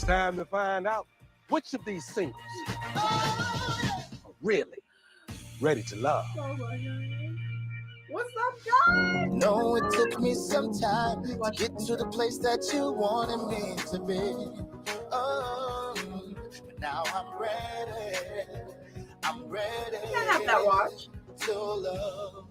time to find out which of these singles are really ready to love. Oh my God. What's up, guys? No, it took me some time to get to the place that you wanted me to be. Oh, but now I'm ready. I'm ready. I have that watch. To love.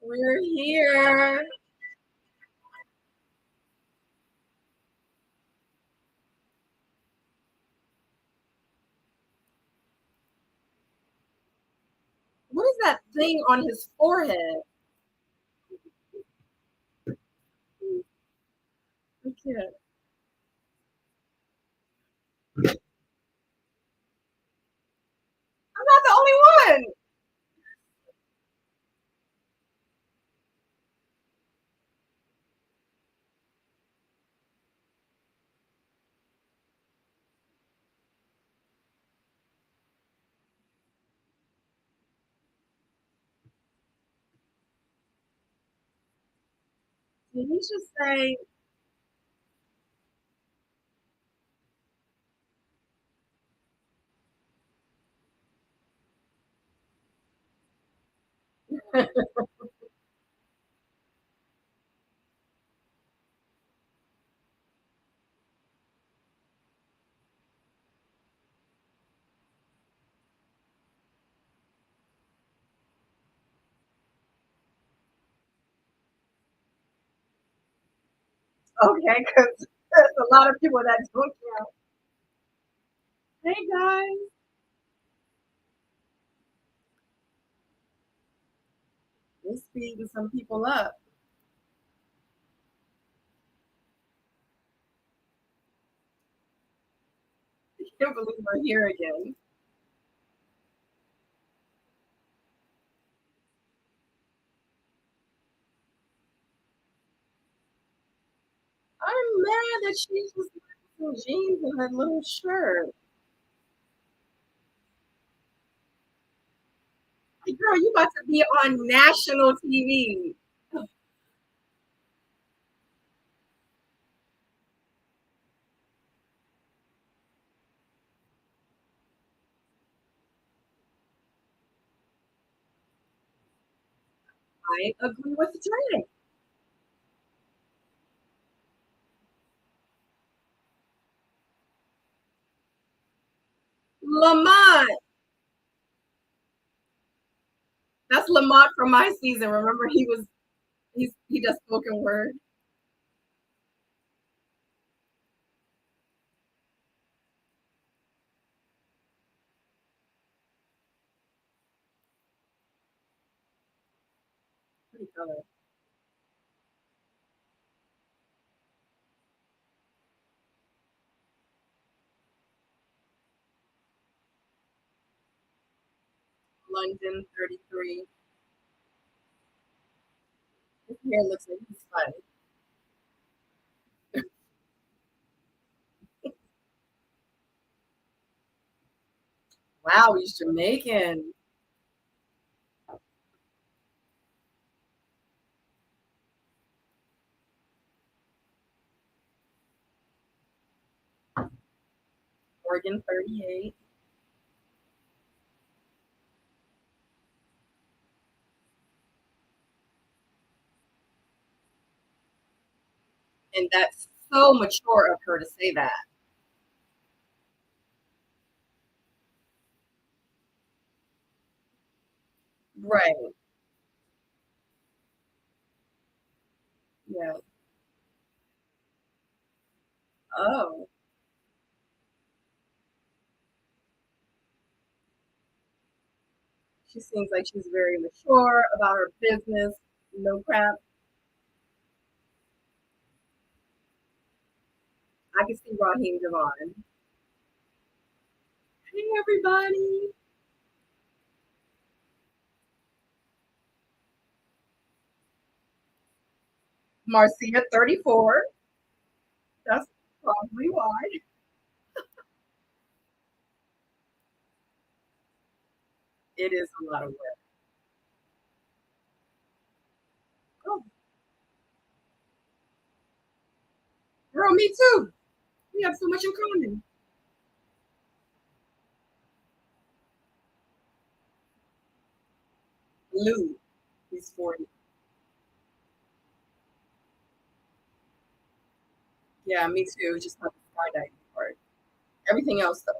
We're here. What is that thing on his forehead? I can't. I'm not the only one. Did he just say? Okay, because there's a lot of people that don't count. Hey guys. We're speeding some people up. I can't believe we're here again. I'm mad that she's just wearing some jeans and her little shirt. Like, girl, you about to be on national TV. I agree with Trey. Lamont. That's Lamont from my season. Remember, he does spoken word. Pretty color. London 33. His hair looks like he's fun. Wow, he's Jamaican. Oregon 38. And that's so mature of her to say that. Right. Yeah. Oh. She seems like she's very mature about her business. No crap. I can see Raheem Devon. Hey, everybody. Marcia 34. That's probably why. It is a lot of work. Oh, girl, me too. We have so much in common. Lou, he's 40. Yeah, me too. Just not the skydiving part. Everything else, though.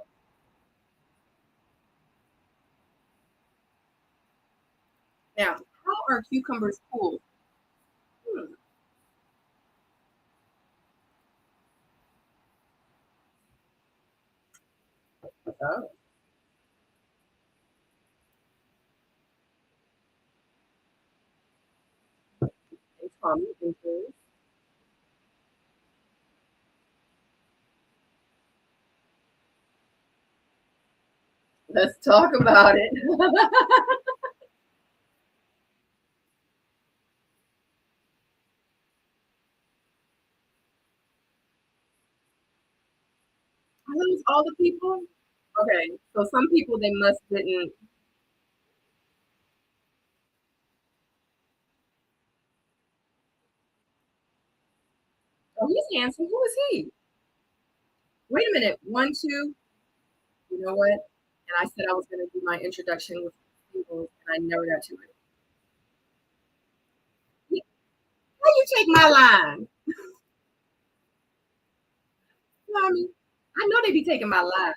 Now, how are cucumbers cooled? Hmm. Oh, it's Tommy. Let's talk about it. Are those all the people? Okay, so some people they must didn't. Oh, he's handsome. Who is he? Wait a minute. 1, 2. You know what? And I said I was going to do my introduction with people, and I never got to it. How you take my line, Mommy? I know they be taking my line.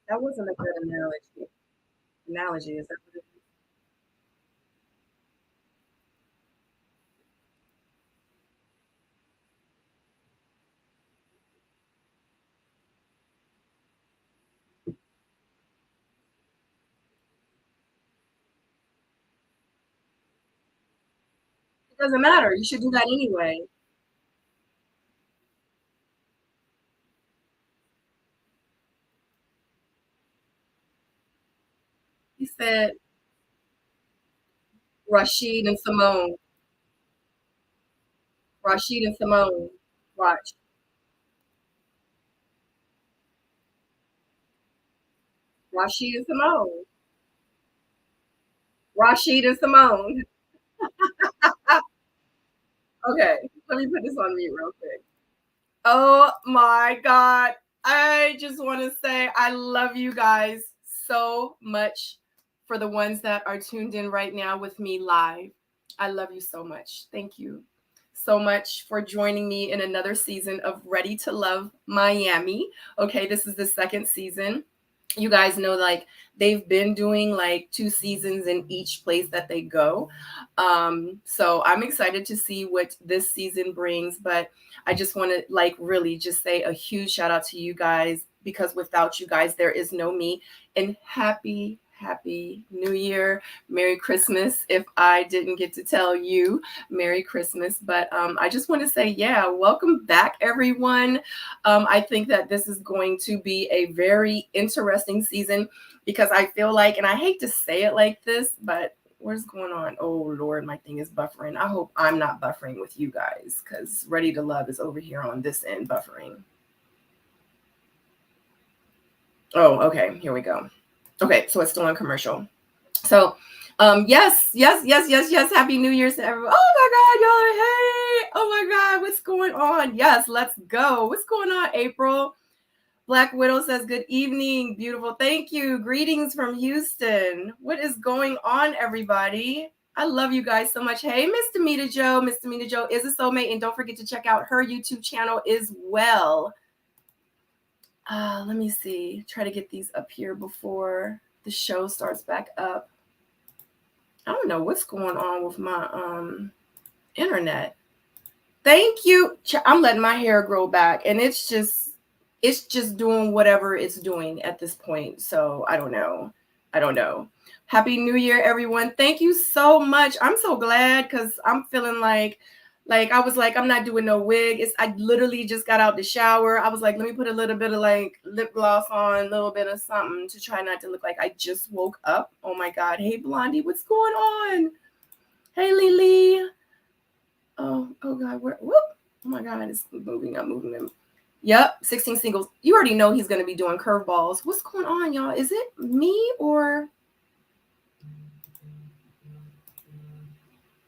That wasn't a good analogy. Analogy is that what it is? It doesn't matter. You should do that anyway. He said Rashid and Symone. Rashid and Symone. Watch. Rashid and Symone. Rashid and Symone. Okay, let me put this on mute real quick. Oh my God. I just want to say I love you guys so much for the ones that are tuned in right now with me live. I love you so much. Thank you so much for joining me in another season of Ready to Love Miami. Okay, this is the second season. You guys know, like, they've been doing like 2 seasons in each place that they go. So I'm excited to see what this season brings, but I just want to like really just say a huge shout out to you guys, because without you guys there is no me. And happy new year, Merry Christmas, if I didn't get to tell you Merry Christmas. But I just want to say, yeah, welcome back, everyone. I think that this is going to be a very interesting season, because I feel like, and I hate to say it like this, but what's going on? Oh Lord, my thing is buffering. I hope I'm not buffering with you guys, because Ready to Love is over here on this end buffering. Oh, okay, here we go. Okay, so it's still on commercial. So yes, happy New Year's to everyone. Oh my God, y'all are, hey, oh my God, what's going on? Yes, let's go. What's going on, April? Black Widow says, good evening, beautiful. Thank you. Greetings from Houston. What is going on, everybody? I love you guys so much. Hey, Miss Demita Joe. Miss Demita Joe is a soulmate, and don't forget to check out her YouTube channel as well. Let me see. Try to get these up here before the show starts back up. I don't know what's going on with my internet. Thank you. I'm letting my hair grow back, and it's just doing whatever it's doing at this point. So I don't know. Happy New Year, everyone. Thank you so much. I'm so glad, because I'm feeling like Like, I was like, I'm not doing no wig. I literally just got out the shower. I was like, let me put a little bit of like lip gloss on, a little bit of something to try not to look like I just woke up. Oh my God. Hey, Blondie, what's going on? Hey, Lily. Oh God. Whoop. Oh my God. It's moving. I'm moving him. Yep. 16 singles. You already know he's going to be doing curveballs. What's going on, y'all? Is it me or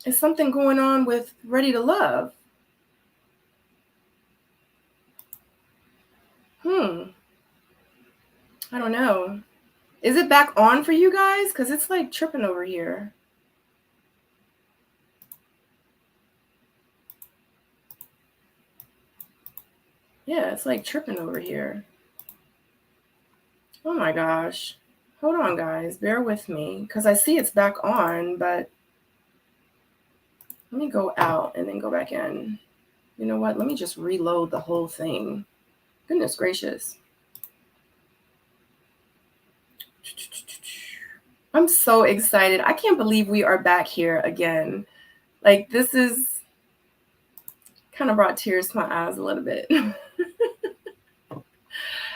is something going on with Ready to Love? I don't know. Is it back on for you guys? Because it's like tripping over here. Yeah, it's like tripping over here. Oh my gosh. Hold on, guys. Bear with me. Because I see it's back on, but let me go out and then go back in. You know what? Let me just reload the whole thing. Goodness gracious. I'm so excited. I can't believe we are back here again. Like, this is kind of brought tears to my eyes a little bit.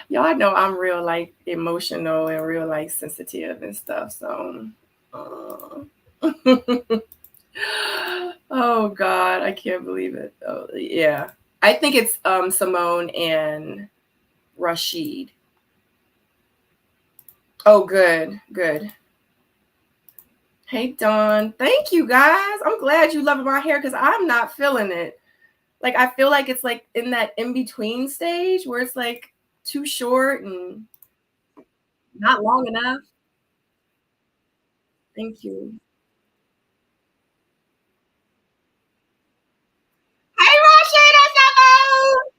Y'all know I'm real like emotional and real like sensitive and stuff. So, oh God, I can't believe it. Oh yeah, I think it's Symone and Rashid. Oh, good. Hey Dawn, thank you guys. I'm glad you love my hair because I'm not feeling it. Like, I feel like it's like in that in between stage where it's like too short and not long enough. Thank you. Hey, Rashid and Symone!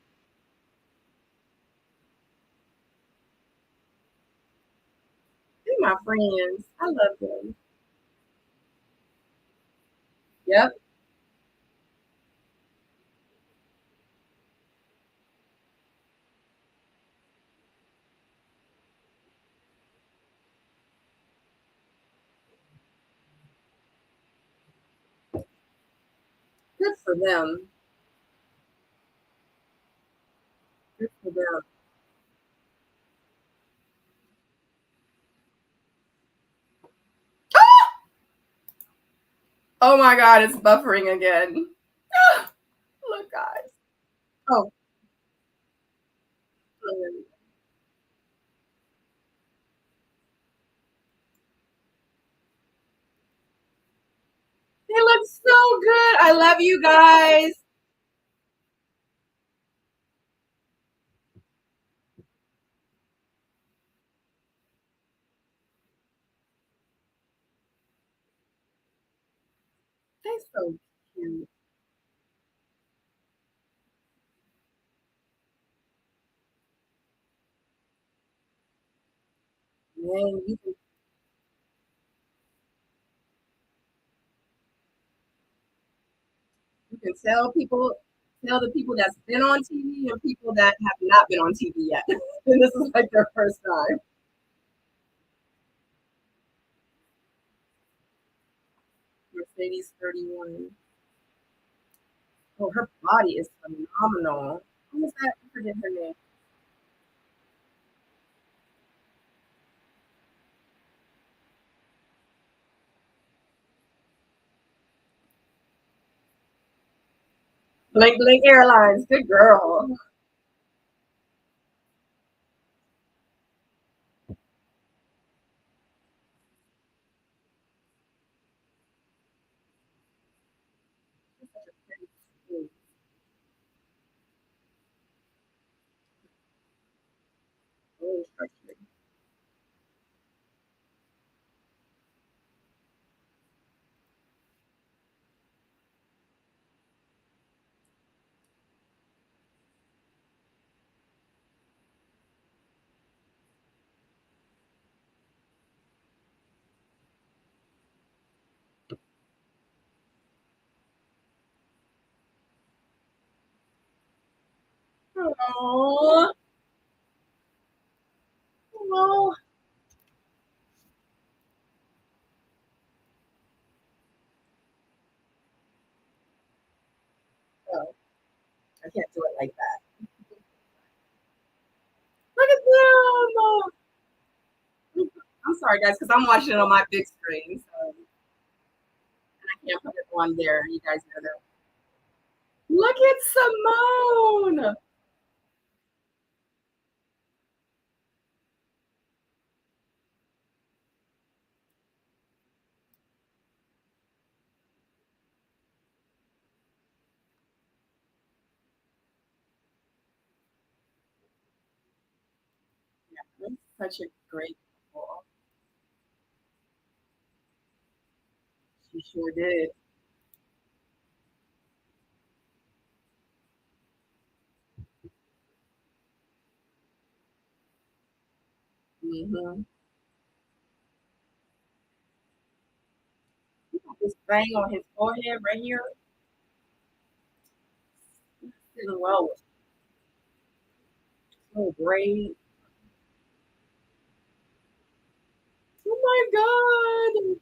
They're my friends. I love them. Yep. Good for them. Good for them. Oh my God, it's buffering again. Look, guys. Oh. They look so good. I love you guys. They're so cute. Man, you can tell the people that's been on TV and people that have not been on TV yet. And this is like their first time. Mercedes 31. Oh, her body is phenomenal. Who was that? I forget her name. Blink Blink Airlines. Good girl. Oh, oh. sorry, guys, because I'm watching it on my big screen, so and I can't put it on there. You guys know that. Look at Symone. Yeah, that's such a great couple. She sure did. Mm-hmm. This thing on his forehead right here. Sitting well with so great. Oh my God.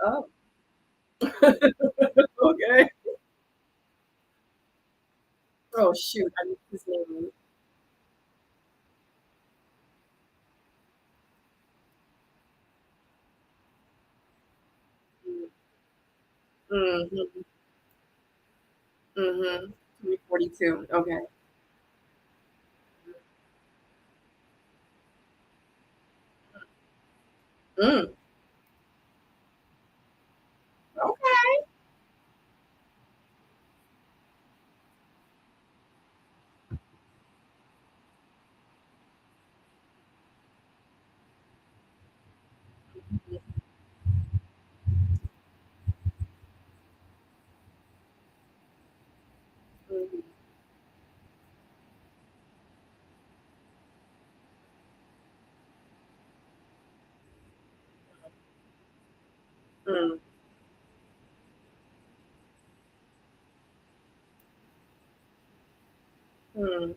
Oh. Okay. Oh shoot, I missed his name. Mm-hmm. Mm-hmm. 342. Okay. Mm. Okay. Mm-hmm. Mm. Mm.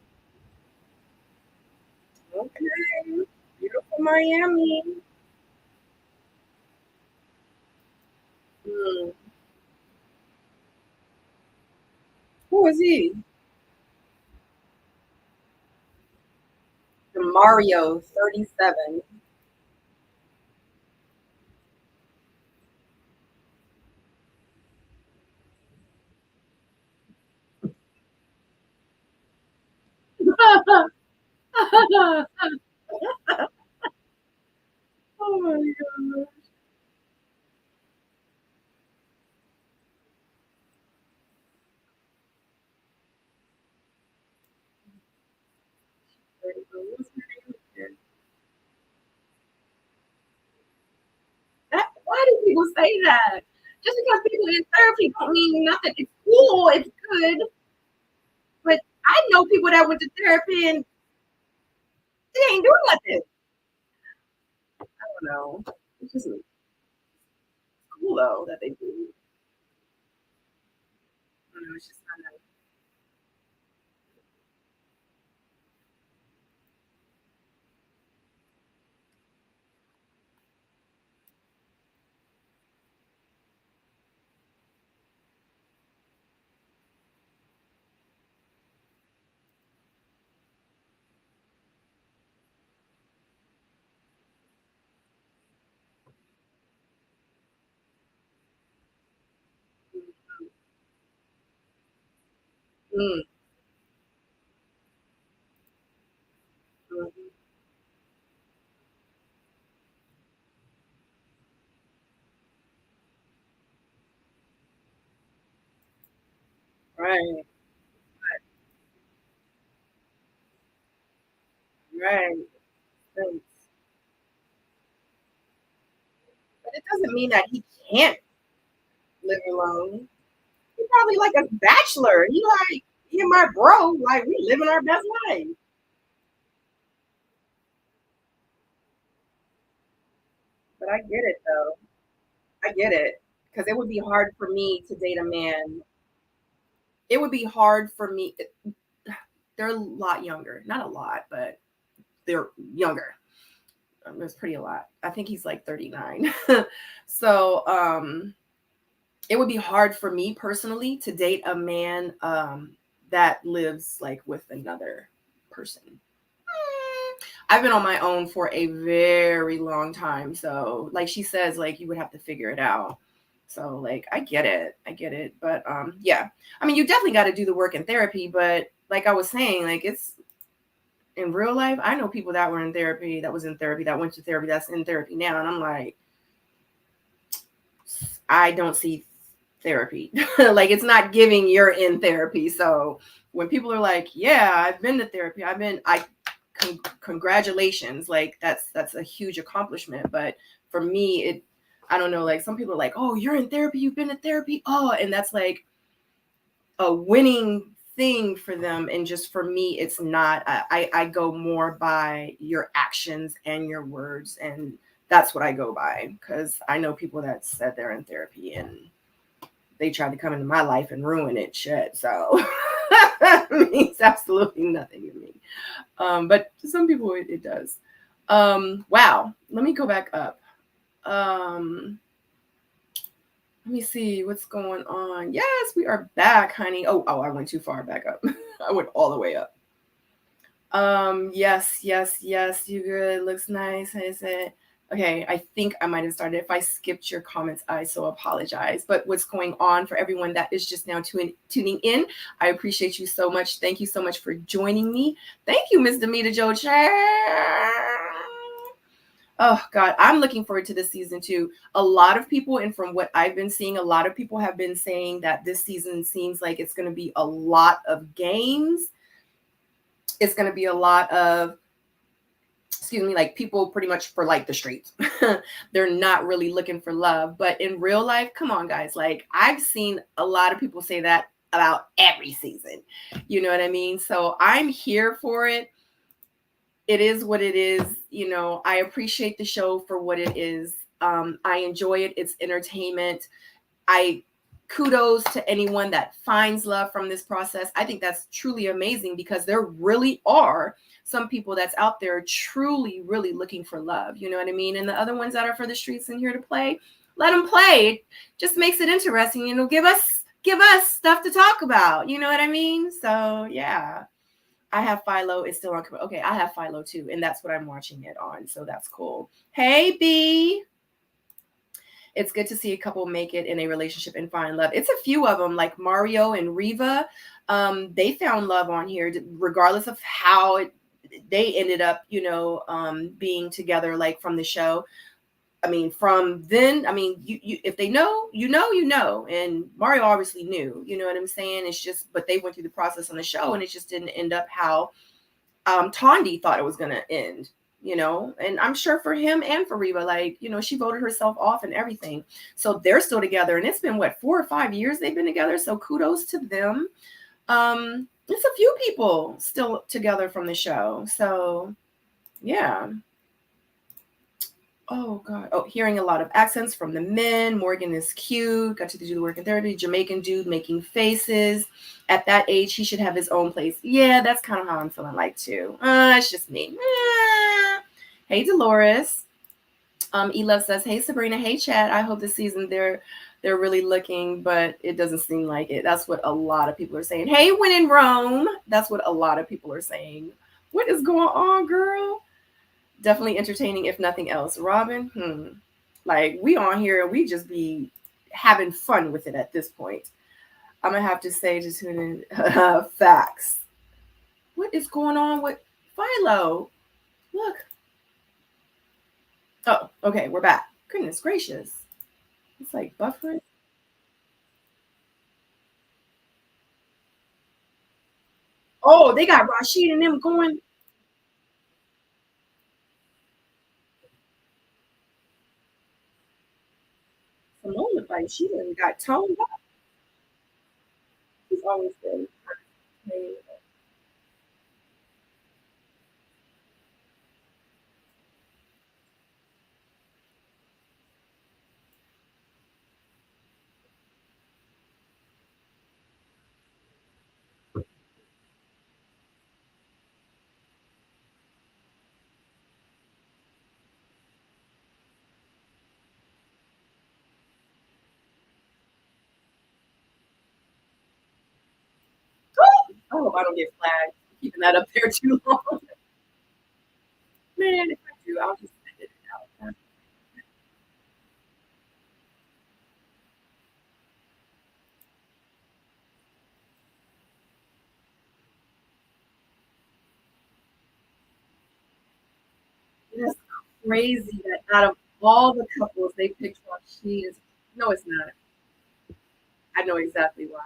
Okay. Beautiful Miami. Mm. Who is he? The Mario 37. Oh my God. What's her name again? Why do people say that? Just because people in therapy don't mean nothing. It's cool, it's good, but I know people that went to therapy and they ain't doing nothing. I don't know. It's just cool though that they do. I don't know, it's just kind of. Mm, mm, right, right. Thanks. But it doesn't mean that he can't live alone. He probably like a bachelor. He and my bro, like we living our best life. But I get it though. I get it. Because it would be hard for me to date a man it would be hard for me. They're a lot younger, not a lot, but they're younger. It's pretty a lot. I think he's like 39. So it would be hard for me personally to date a man that lives like with another person. I've been on my own for a very long time. So like she says, like you would have to figure it out. So like I get it. But yeah. I mean, you definitely got to do the work in therapy, but like I was saying, like it's in real life, I know people that were in therapy, that was in therapy, that went to therapy, that's in therapy now. And I'm like, I don't see therapy. Like it's not giving you're in therapy. So when people are like, yeah, I've been to therapy, congratulations. Like that's a huge accomplishment. But for me, I don't know, like some people are like, oh, you're in therapy, you've been to therapy. Oh, and that's like a winning thing for them. And just for me, it's not. I go more by your actions and your words, and that's what I go by, because I know people that said they're in therapy and they tried to come into my life and ruin it. Shit. So it means absolutely nothing to me. But to some people it does. Wow. Let me go back up. Let me see what's going on. Yes, we are back, honey. Oh, I went too far back up. I went all the way up. Yes, you good. Looks nice. I said, okay, I think I might have started. If I skipped your comments, I so apologize. But what's going on for everyone that is just now tuning in, I appreciate you so much. Thank you so much for joining me. Thank you, Ms. Demita Jo Chan. Oh God, I'm looking forward to this season too. A lot of people, and from what I've been seeing, a lot of people have been saying that this season seems like it's going to be a lot of games. It's going to be a lot of, like people pretty much for like the streets. They're not really looking for love. But in real life, come on, guys. Like I've seen a lot of people say that about every season. You know what I mean? So I'm here for it. It is what it is. You know, I appreciate the show for what it is. I enjoy it. It's entertainment. Kudos to anyone that finds love from this process. I think that's truly amazing, because there really are some people that's out there truly, really looking for love. You know what I mean? And the other ones that are for the streets and here to play, let them play. It just makes it interesting. You know, give us stuff to talk about. You know what I mean? So yeah. I have Philo. It's still on. Okay, I have Philo too, and that's what I'm watching it on. So that's cool. Hey, B. It's good to see a couple make it in a relationship and find love. It's a few of them, like Mario and Riva. They found love on here, regardless of how they ended up, being together, like from the show. I mean, from then, I mean, you if they know, you know, and Mario obviously knew, you know what I'm saying? It's just, but they went through the process on the show, and it just didn't end up how Tondi thought it was going to end, and I'm sure for him and for Reba, like, she voted herself off and everything. So they're still together, and it's been 4 or 5 years they've been together. So kudos to them. It's a few people still together from the show. So yeah. Oh God. Oh, hearing a lot of accents from the men. Morgan is cute. Got to do the work in therapy. Jamaican dude making faces. At that age, he should have his own place. Yeah, that's kind of how I'm feeling like too. It's just me. Hey, Dolores. E-Love says, hey, Sabrina. Hey, Chad. I hope this season they're really looking, but it doesn't seem like it. That's what a lot of people are saying. Hey, when in Rome. That's what a lot of people are saying. What is going on, girl? Definitely entertaining, if nothing else. Robin, like we on here and we just be having fun with it at this point. I'm gonna have to say to tune in. Facts. What is going on with Philo? Look. Oh, okay, we're back. Goodness gracious. It's like buffering. Oh, they got Rashid and them going. Symone looked like she done got toned up. She's always been. hope I don't get flagged for keeping that up there too long. Man, if I do, I'll just send it out. That's crazy that out of all the couples they picked Rashid. No, it's not. I know exactly why.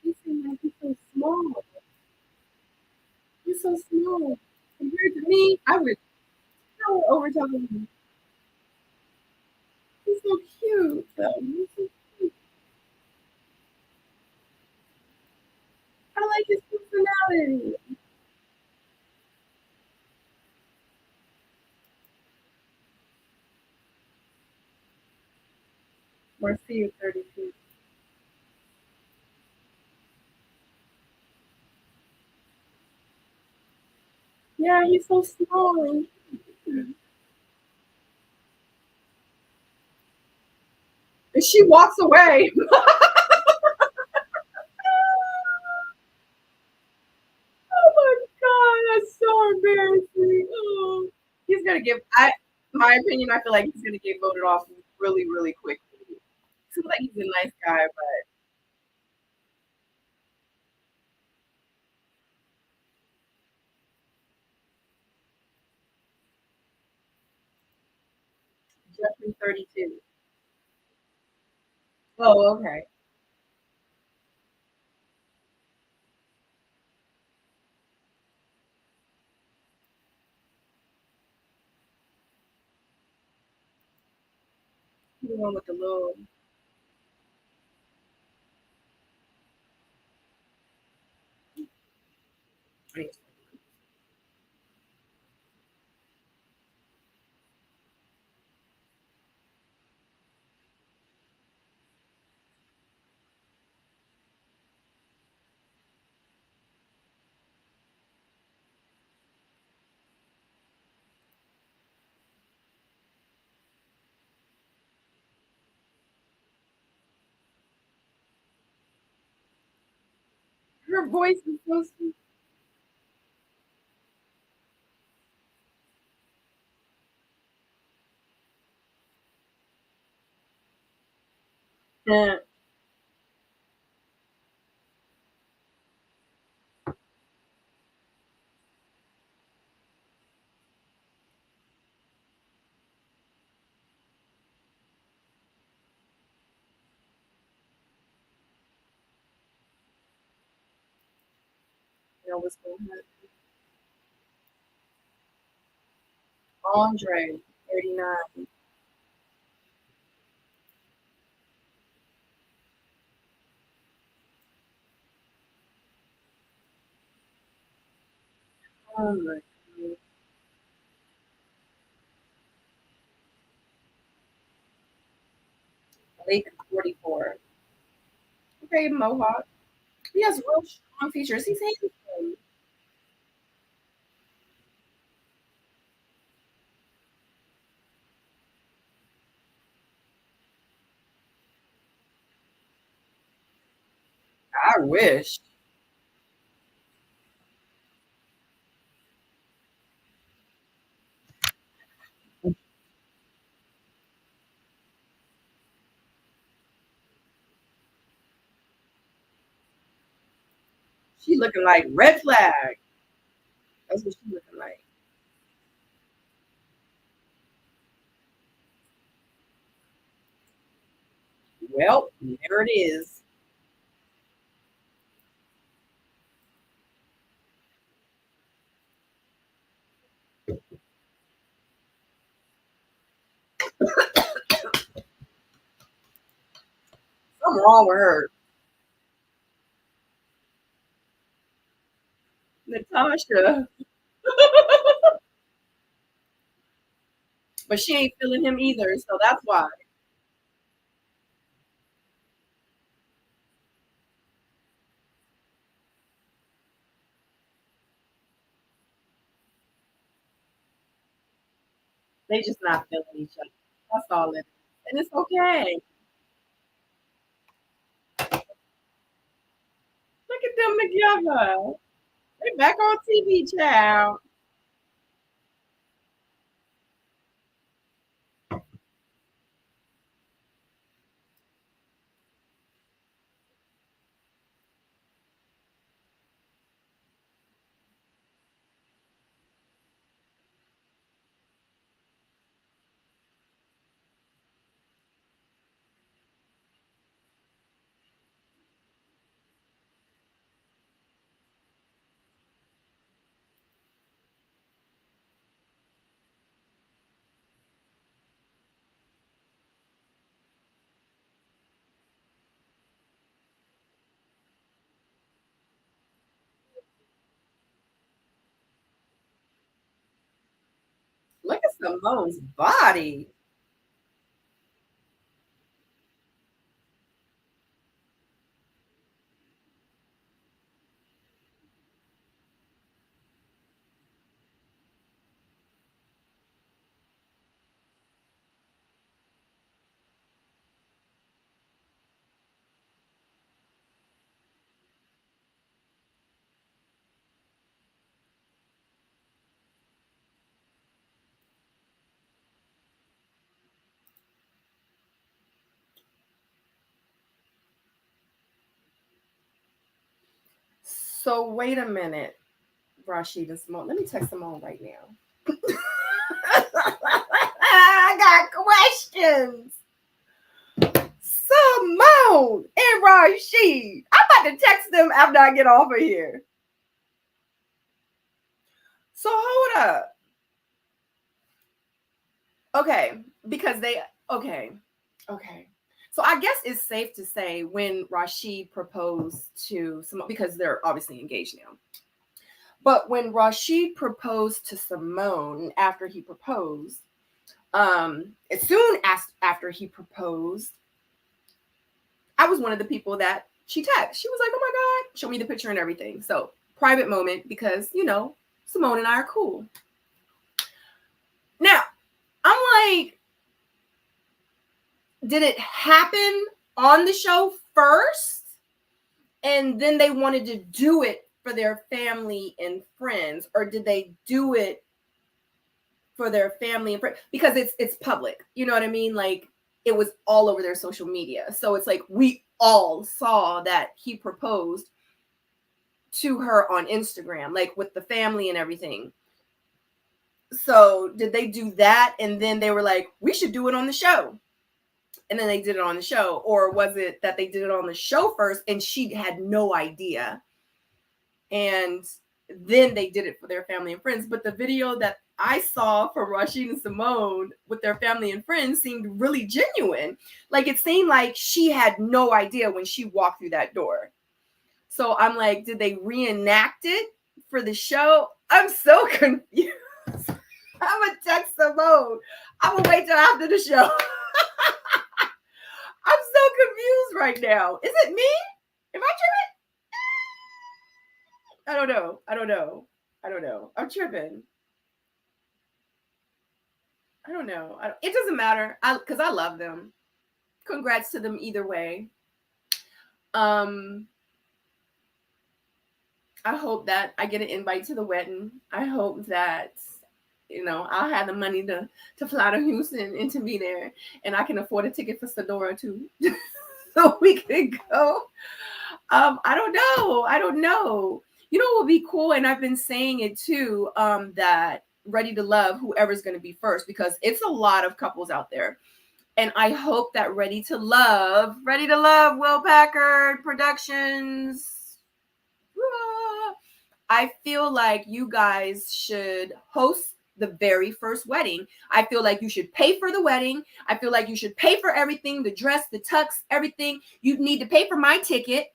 He seems like he's so small. He's so small. Compared to me, I would overtop him. He's so cute. He's so cute. I like his personality. Marcia 32. Yeah, he's so small. And she walks away. Oh my god, that's so embarrassing. Oh. He's gonna give my opinion, I feel like he's gonna get voted off really, really quickly. Seems like he's a nice guy, but Jeffrey 32. Oh, okay. The one with the little her voice is so sweet. Yeah. You know what's going on. Andre, 39. Oh my god. Lake 44. Okay, Mohawk. He has real strong features. He's handsome. I wish. She looking like red flag. That's what she looking like. Well, there it is. Something wrong with her. Natasha. But she ain't feeling him either, so that's why. They just not feeling each other. That's all it is. And it's okay. Look at them together. They back on TV, child. Look at Simone's body. So wait a minute, Rashid and Symone. Let me text Symone right now. I got questions. Symone and Rashid. I'm about to text them after I get off of here. So hold up. Okay, because they okay. So I guess it's safe to say when Rashid proposed to Symone, because they're obviously engaged now. But when Rashid proposed to Symone, after he proposed, as soon as after he proposed, I was one of the people that she texted. She was like, "Oh my God," show me the picture and everything. So private moment, because Symone and I are cool. Now, I'm like, did it happen on the show first? And then they wanted to do it for their family and friends, or did they do it for their family and friends? Because it's public, you know what I mean? Like, it was all over their social media. So it's like we all saw that he proposed to her on Instagram, like with the family and everything. So did they do that and then they were like, we should do it on the show? And then they did it on the show? Or was it that they did it on the show first and she had no idea? And then they did it for their family and friends. But the video that I saw from Rashid and Symone with their family and friends seemed really genuine. Like, it seemed like she had no idea when she walked through that door. So I'm like, did they reenact it for the show? I'm so confused. I'm gonna text Symone. I'm gonna wait till after the show. I'm so confused right now. Is it me? Am I tripping? I don't know. I'm tripping. I don't know. It doesn't matter. Because I love them. Congrats to them either way. I hope that I get an invite to the wedding. I hope that I'll have the money to fly to Houston and to be there, and I can afford a ticket for Sadorable too, so we can go. I don't know. You know what would be cool, and I've been saying it too. That Ready to Love, whoever's going to be first, because it's a lot of couples out there, and I hope that Ready to Love, Will Packard Productions. I feel like you guys should host the very first wedding. I feel like you should pay for the wedding. I feel like you should pay for everything, the dress, the tux, everything. You need to pay for my ticket.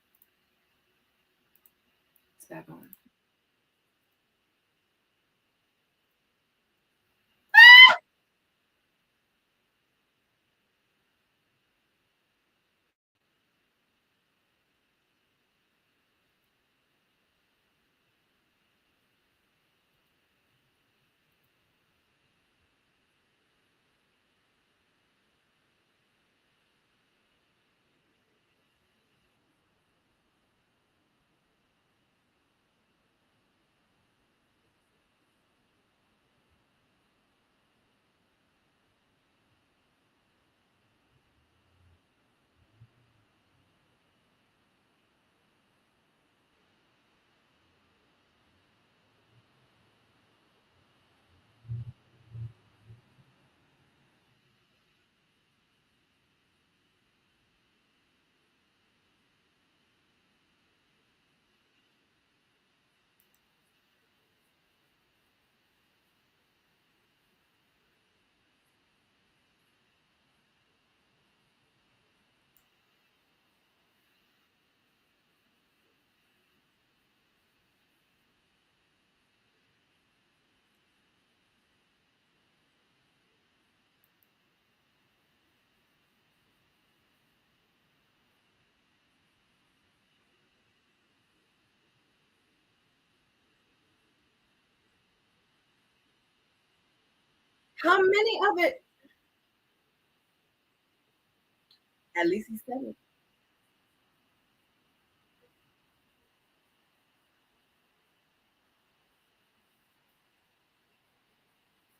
It's back on. How many of it? At least he said it.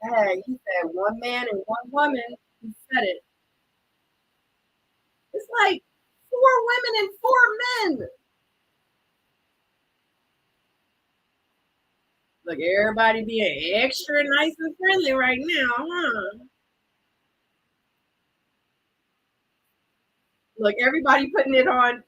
Hey, he said one man and one woman. He said it. It's like 4 women and 4 men. Look, everybody being extra nice and friendly right now, huh? Look, everybody putting it on.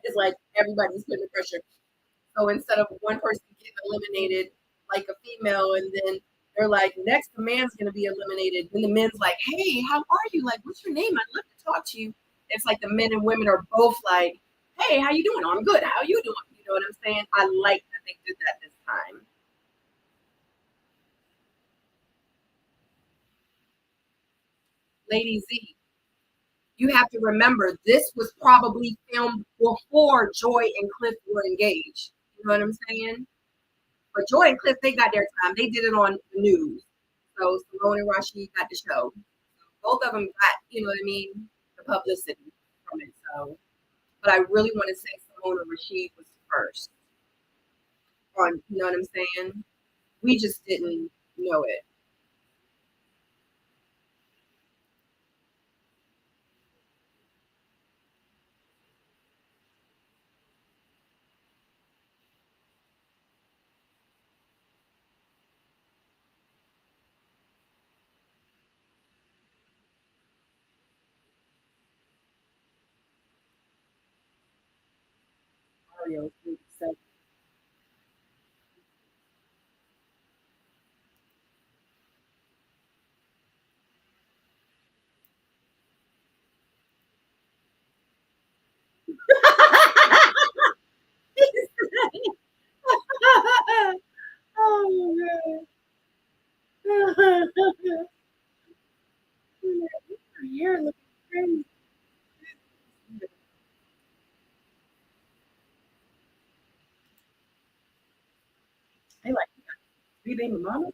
It's like everybody's putting the pressure. So instead of one person getting eliminated, like a female, and then they're like, next the man's gonna be eliminated. Then the men's like, hey, how are you? Like, what's your name? I'd love to talk to you. It's like the men and women are both like, hey, how you doing? Oh, I'm good. How you doing? You know what I'm saying? I like that they did that this time. Lady Z, you have to remember this was probably filmed before Joy and Cliff were engaged. You know what I'm saying? But Joy and Cliff, they got their time. They did it on the news. So Symone and Rashid got the show. Both of them got, you know what I mean, the publicity from it. So, but I really want to say Symone and Rashid was first. On, you know what I'm saying? We just didn't know it. Mario, so oh god. You're looking crazy. They like three baby mama.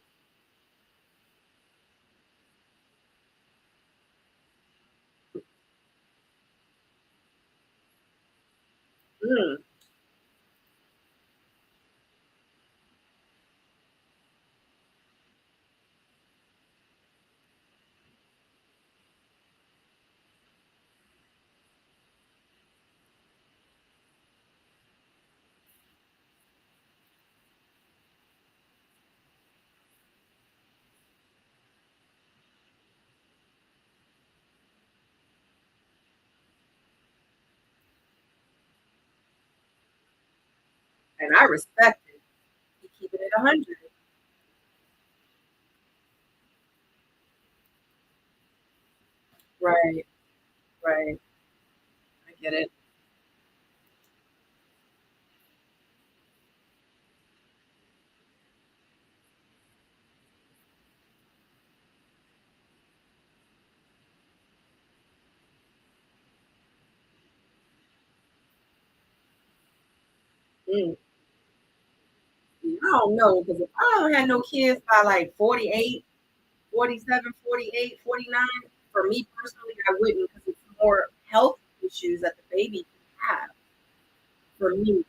Mm, and I respect it. You keeping it 100. Right, right. I get it. Mm. I don't know because if I don't have no kids by like 48, 47, 48, 49, for me personally, I wouldn't because it's more health issues that the baby can have. For me,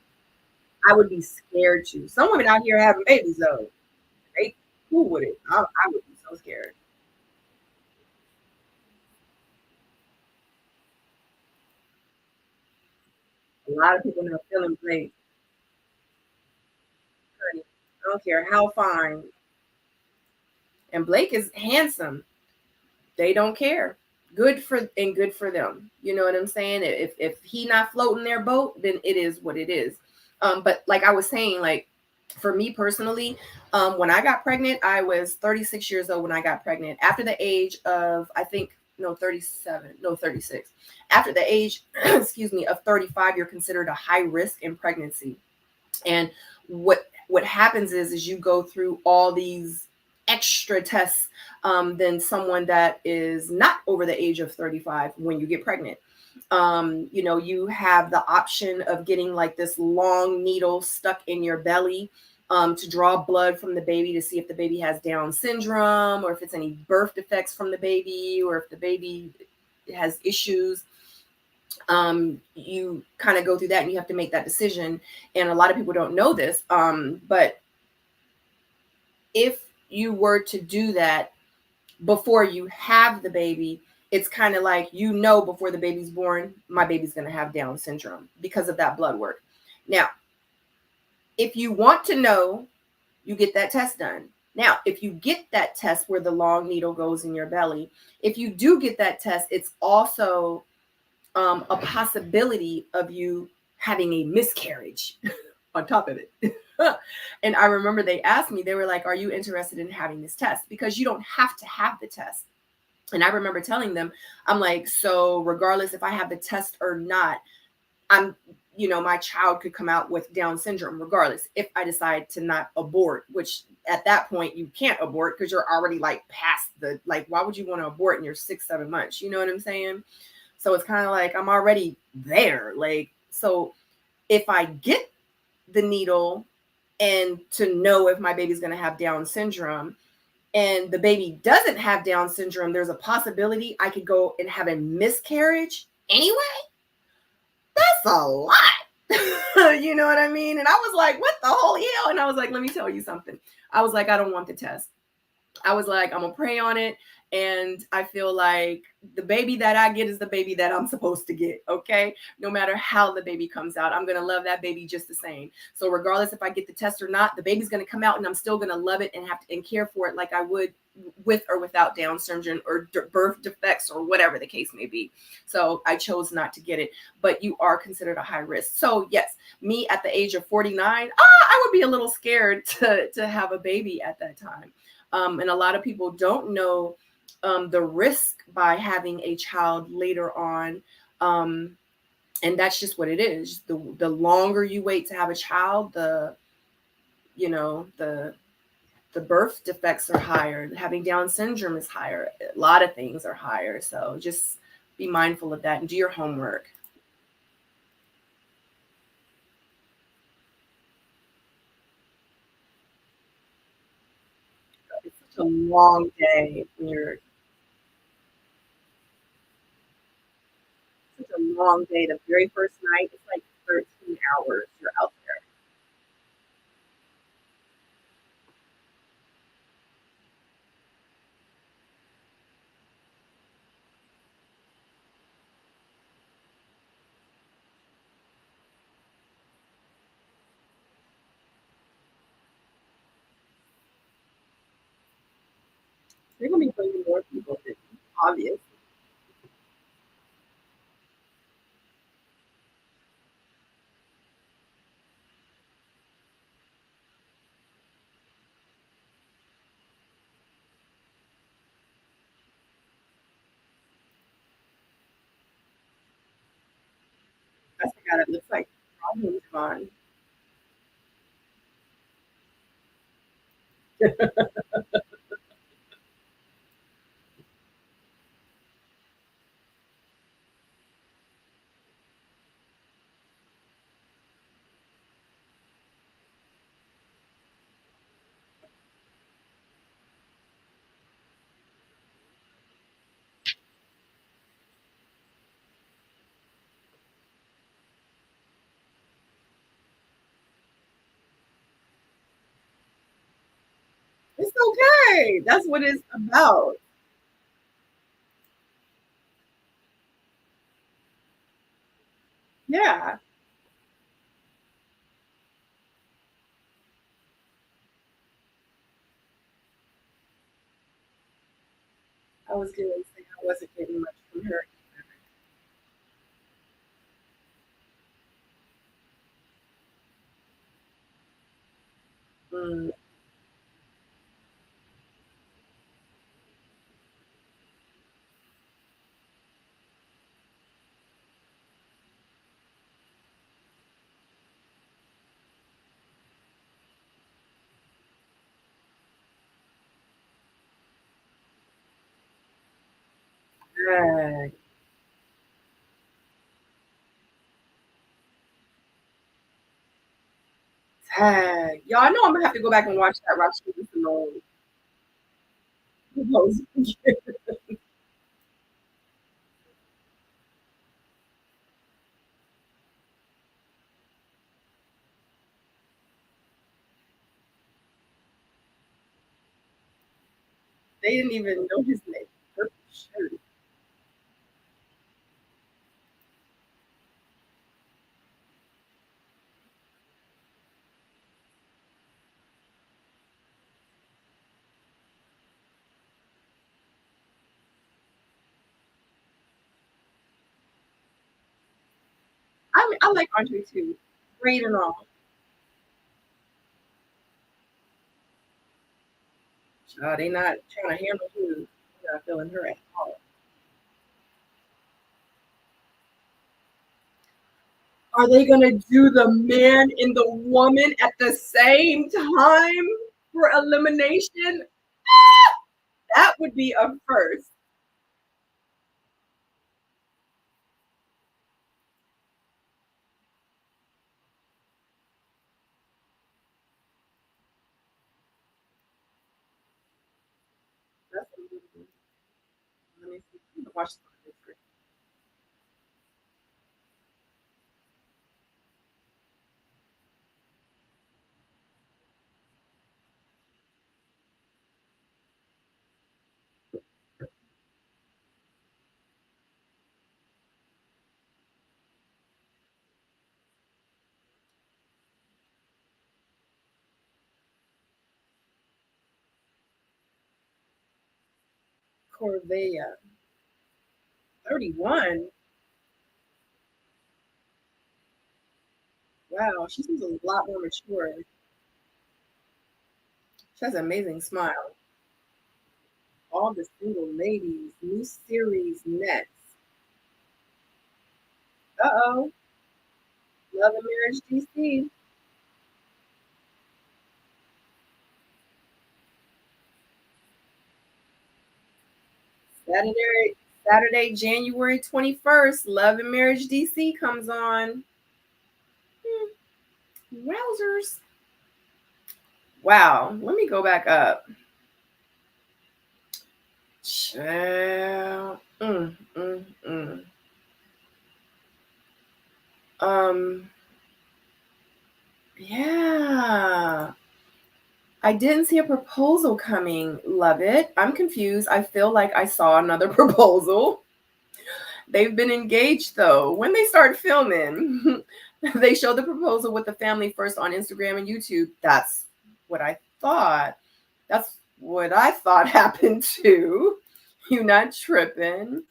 I would be scared to. Some women out here having babies though, they cool with it. I would be so scared. A lot of people not feeling Blake. Honey, I don't care how fine. And Blake is handsome. They don't care. Good for them. You know what I'm saying? If he not floating their boat, then it is what it is. But like I was saying, like for me personally, when I got pregnant, I was 36 years old when I got pregnant. After the age of I think no 37, no 36. After the age, excuse me, of 35, you're considered a high risk in pregnancy. And what happens is you go through all these extra tests than someone that is not over the age of 35 when you get pregnant. You know, you have the option of getting like this long needle stuck in your belly to draw blood from the baby to see if the baby has Down syndrome or if it's any birth defects from the baby or if the baby has issues. You kind of go through that and you have to make that decision. And a lot of people don't know this, but if you were to do that before you have the baby, it's kind of like, you know, before the baby's born, my baby's going to have Down syndrome because of that blood work. Now, if you want to know, you get that test done. Now, if you get that test where the long needle goes in your belly, if you do get that test, it's also a possibility of you having a miscarriage on top of it. And I remember they asked me, they were like, are you interested in having this test? Because you don't have to have the test. And I remember telling them, I'm like, so regardless if I have the test or not, I'm, you know, my child could come out with Down syndrome regardless if I decide to not abort, which at that point you can't abort because you're already like past the, like, why would you want to abort in your 6-7 months? You know what I'm saying? So it's kind of like, I'm already there. Like, so if I get the needle and to know if my baby's going to have Down syndrome and the baby doesn't have Down syndrome, there's a possibility I could go and have a miscarriage anyway. That's a lot. You know what I mean? And I was like, what the holy hell? And I was like, let me tell you something. I was like, I don't want the test. I was like, I'm gonna pray on it. And I feel like the baby that I get is the baby that I'm supposed to get. Okay. No matter how the baby comes out, I'm going to love that baby just the same. So regardless if I get the test or not, the baby's going to come out and I'm still going to love it and have to and care for it like I would with or without Down syndrome or birth defects or whatever the case may be. So I chose not to get it, but you are considered a high risk. So yes, me at the age of 49, I would be a little scared to have a baby at that time. And a lot of people don't know the risk by having a child later on. And that's just what it is. The longer you wait to have a child, the birth defects are higher. Having Down syndrome is higher. A lot of things are higher. So just be mindful of that and do your homework. It's such a long day when you're such a long day. The very first night, it's like 13 hours you're out there. They're gonna be bringing more people in, obvious. That's the guy that looks like problems gone. It's okay. That's what it's about. Yeah. I was gonna say I wasn't getting much from her. Mm. Tag. Tag. Y'all, I know I'm gonna have to go back and watch that Rashid and Symone. They didn't even know his name. Purple shirt. I like Andre too. Great and all. They not trying to handle who. They're not feeling her at all. Are they gonna do the man and the woman at the same time for elimination? That would be a first. That's amazing. Let me see. I'm gonna watch this. Corvea. 31. Wow, she seems a lot more mature. She has an amazing smile. All the single ladies, new series next. Uh-oh. Love and Marriage DC. Saturday, January 21st, Love and Marriage DC comes on. Wowzers. Wow. Let me go back up. Child. Yeah. I didn't see a proposal coming. Love it. I'm confused. I feel like I saw another proposal. They've been engaged though. When they start filming, they show the proposal with the family first on Instagram and YouTube. That's what I thought. That's what I thought happened too. You not tripping.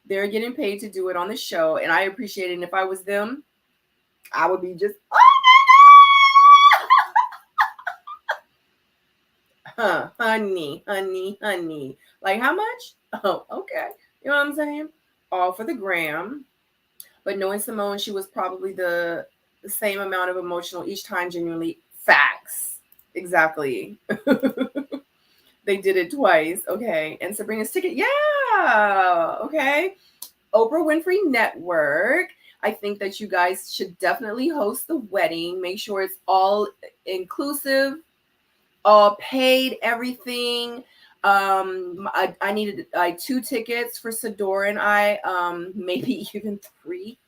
They're getting paid to do it on the show, and I appreciate it. And if I was them, I would be just, honey. Like, how much? Oh, okay. You know what I'm saying? All for the gram. But knowing Symone, she was probably the same amount of emotional each time, genuinely. Facts. Exactly. They did it twice. Okay. And Sabrina's ticket. Yeah. Okay. Oprah Winfrey Network. I think that you guys should definitely host the wedding. Make sure it's all inclusive, all paid, everything. I needed 2 tickets for Sadorable and I, maybe even 3.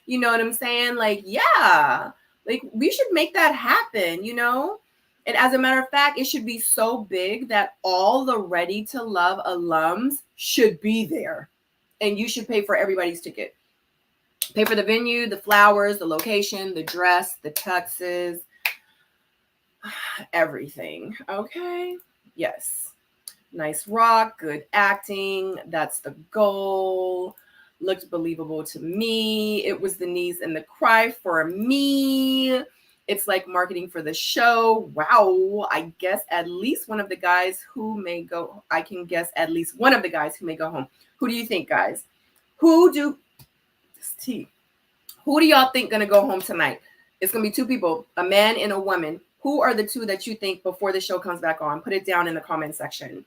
You know what I'm saying? Like, yeah, like we should make that happen, you know? And as a matter of fact, it should be so big that all the Ready to Love alums should be there. And you should pay for everybody's ticket. Pay for the venue, the flowers, the location, the dress, the tuxes, everything. Okay. Yes. Nice rock, good acting. That's the goal. Looked believable to me. It was the knees and the cry for me. It's like marketing for the show. Wow. I guess at least one of the guys who may go. I can guess at least one of the guys who may go home. Who do you think, guys? Who do y'all think gonna go home tonight? It's gonna be 2 people, a man and a woman. Who are the 2 that you think before the show comes back on? Put it down in the comment section.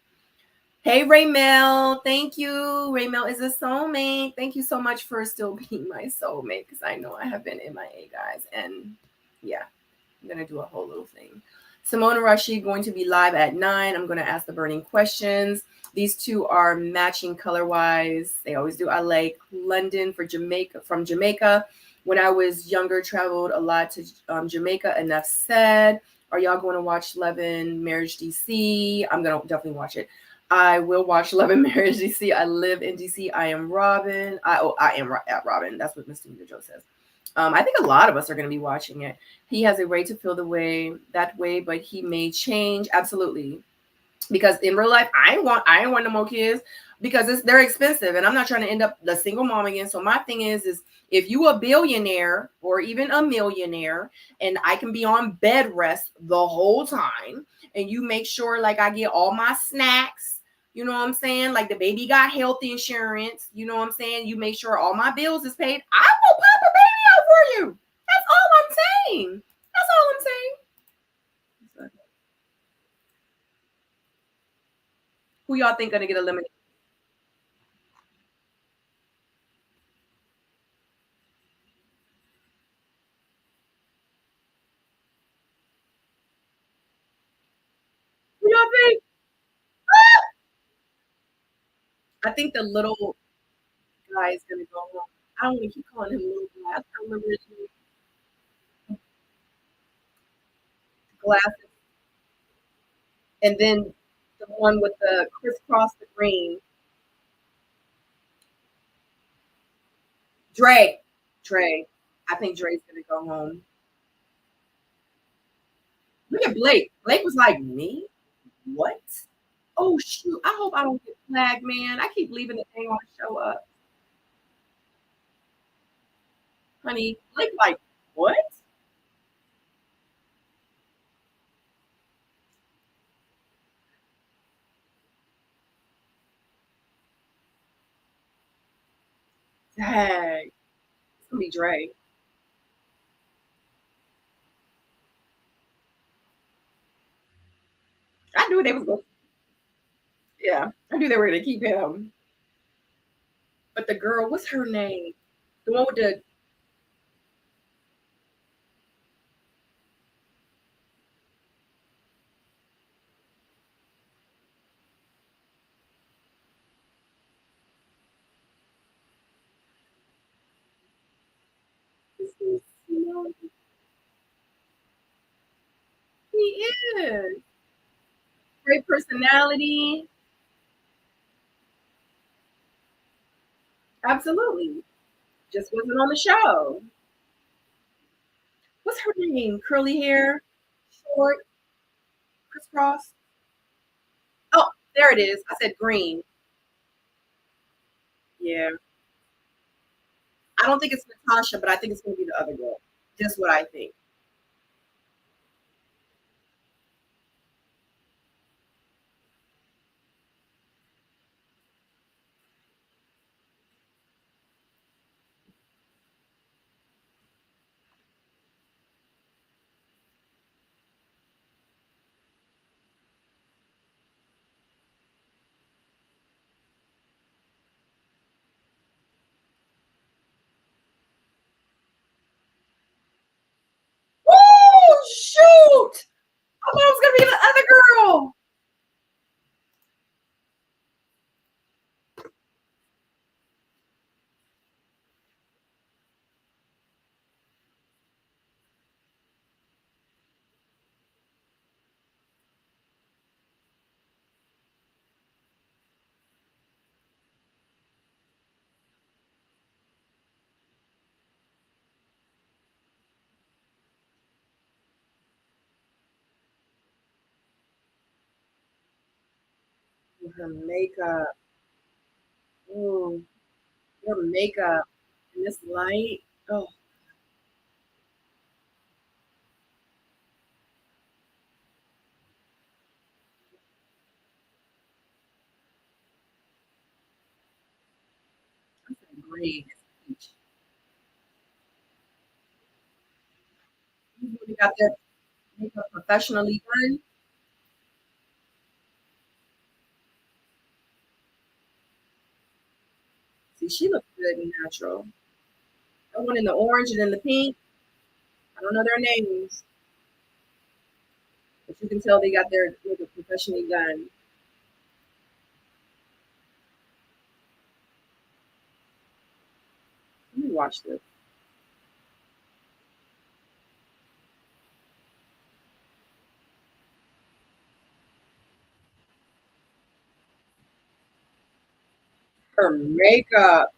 Hey, Raymel. Thank you. Raymel is a soulmate. Thank you so much for still being my soulmate, because I know I have been MIA, guys. And yeah, I'm going to do a whole little thing. Symone and Rashid going to be live at 9. I'm going to ask the burning questions. These two are matching color-wise. They always do. I like London from Jamaica. When I was younger, traveled a lot to Jamaica. Enough said. Are y'all going to watch Love and Marriage DC? I'm going to definitely watch it. I will watch Love and Marriage DC. I live in DC. I am Robin. I am at Robin. That's what Mr. Joe says. I think a lot of us are going to be watching it. He has a right to feel that way, but he may change. Absolutely. Because in real life, I ain't want no more kids, because they're expensive, and I'm not trying to end up the single mom again. So my thing is if you a billionaire or even a millionaire, and I can be on bed rest the whole time, and you make sure like I get all my snacks, you know what I'm saying? Like the baby got health insurance, you know what I'm saying? You make sure all my bills is paid. I will pop a baby out for you. That's all I'm saying. That's all I'm saying. Who y'all think gonna get eliminated? Who y'all think? I think the little guy is gonna go home. I don't want to keep calling him little guy. I can't remember his name. Glasses, and then the one with the crisscross the green. Dre. Dre. I think Dre's gonna go home. Look at Blake. Blake was like, me? What? Oh shoot. I hope I don't get flagged, man. I keep leaving the thing on show up. Honey, Blake like, what? Dang. It's gonna be Dre. I knew they was gonna, yeah. I knew they were gonna keep him. But the girl, what's her name? The one with the he is. Great personality. Absolutely. Just wasn't on the show. What's her name? Curly hair, short, crisscross. Oh, there it is. I said green. Yeah. I don't think it's Natasha, but I think it's going to be the other girl. Just what I think. Oh, shoot. I thought it was going to be the other girl. Her makeup. Ooh, her makeup. And this light. Oh, great. You really got that makeup professionally done. She looks good and natural. That one in the orange and in the pink. I don't know their names, but you can tell they got their makeup professionally done. Let me watch this. Her makeup.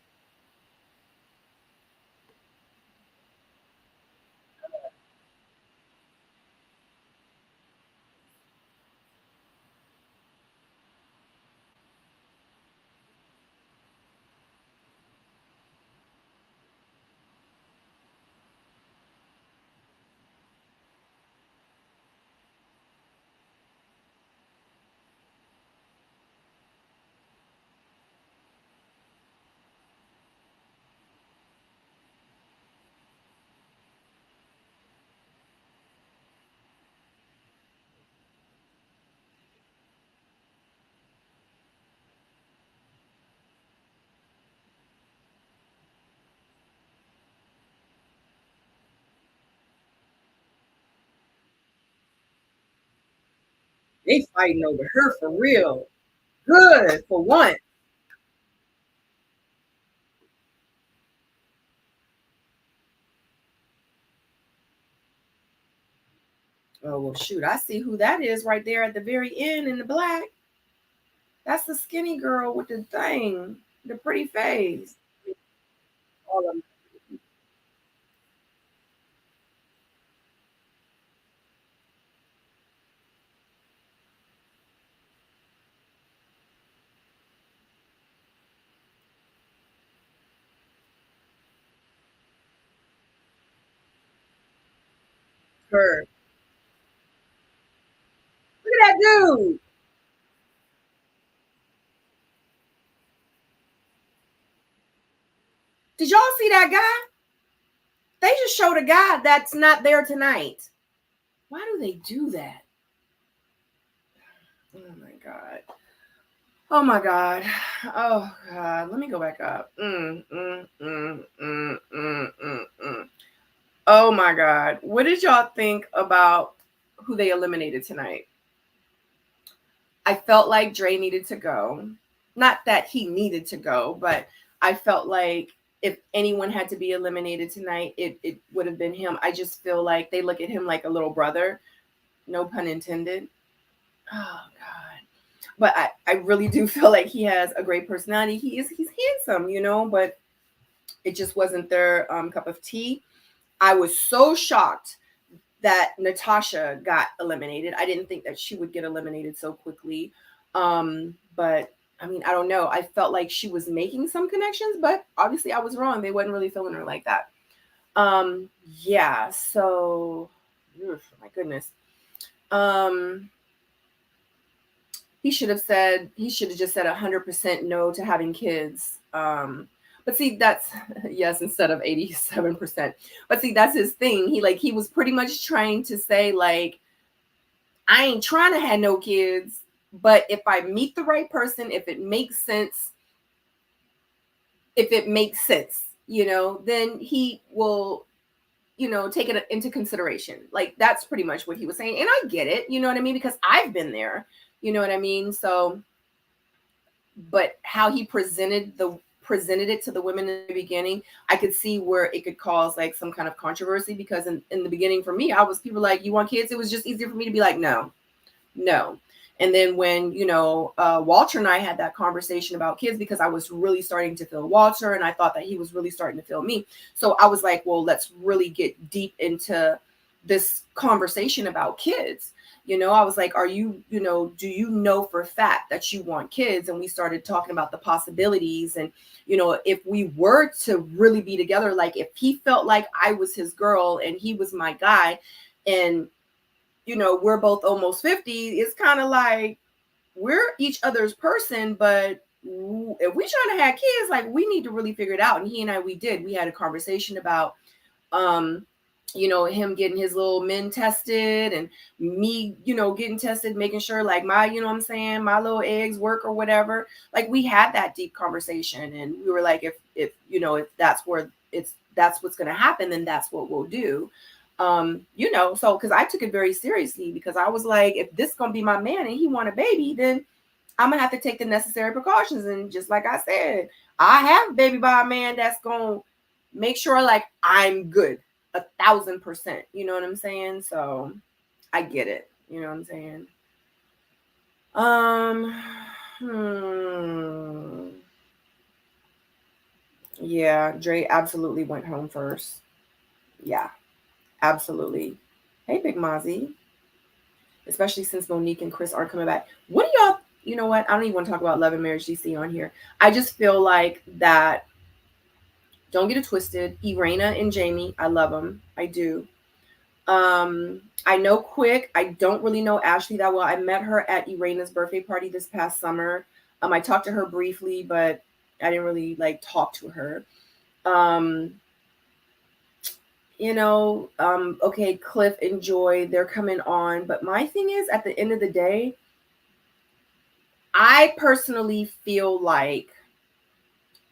They fighting over her for real. Good for once. Oh, well, shoot. I see who that is right there at the very end in the black. That's the skinny girl with the thing, the pretty face. All of them. Her. Look at that dude. Did y'all see that guy? They just showed a guy that's not there tonight. Why do they do that? Oh my God. Oh my God. Oh God. Let me go back up. Oh my God. What did y'all think about who they eliminated tonight? I felt like Dre needed to go. Not that he needed to go, but I felt like if anyone had to be eliminated tonight, it would have been him. I just feel like they look at him like a little brother. No pun intended. Oh God. But I really do feel like he has a great personality. He's handsome, you know, but it just wasn't their cup of tea. I was so shocked that Natasha got eliminated. I didn't think that she would get eliminated so quickly. But I mean, I don't know. I felt like she was making some connections, but obviously I was wrong. They wasn't really feeling her like that. Yeah, so my goodness. He should have just said 100% no to having kids. But see, that's yes, instead of 87%. But see, that's his thing. He was pretty much trying to say, like, I ain't trying to have no kids, but if I meet the right person, if it makes sense, you know, then he will, you know, take it into consideration. Like, that's pretty much what he was saying. And I get it, you know what I mean? Because I've been there, you know what I mean? So, but how he presented it to the women in the beginning, I could see where it could cause like some kind of controversy, because in the beginning for me, people like, you want kids? It was just easier for me to be like, no. And then when, you know, Walter and I had that conversation about kids, because I was really starting to feel Walter and I thought that he was really starting to feel me. So I was like, well, let's really get deep into this conversation about kids. You know, I was like, do you know for a fact that you want kids? And we started talking about the possibilities. And, you know, if we were to really be together, like if he felt like I was his girl and he was my guy, and, you know, we're both almost 50, it's kind of like we're each other's person. But if we trying to have kids, like we need to really figure it out. And he and I, we had a conversation about, you know, him getting his little men tested and me, you know, getting tested, making sure like my, you know what I'm saying, my little eggs work or whatever. Like we had that deep conversation and we were like, if you know, if that's where that's what's going to happen, then that's what we'll do. You know, so because I took it very seriously because I was like, if this is going to be my man and he want a baby, then I'm gonna have to take the necessary precautions. And just like I said, I have a baby by a man that's gonna make sure like I'm good 1,000%. You know what I'm saying? So I get it. You know what I'm saying? Yeah, Dre absolutely went home first. Yeah, absolutely. Hey, Big Mozzie. Especially since Monique and Chris aren't coming back. What do y'all, you know what? I don't even want to talk about Love and Marriage DC on here. I just feel like that, don't get it twisted. Irena and Jamie, I love them. I do. I know Quick. I don't really know Ashley that well. I met her at Irena's birthday party this past summer. I talked to her briefly, but I didn't really like talk to her. You know, okay, Cliff and Joy, they're coming on. But my thing is, at the end of the day, I personally feel like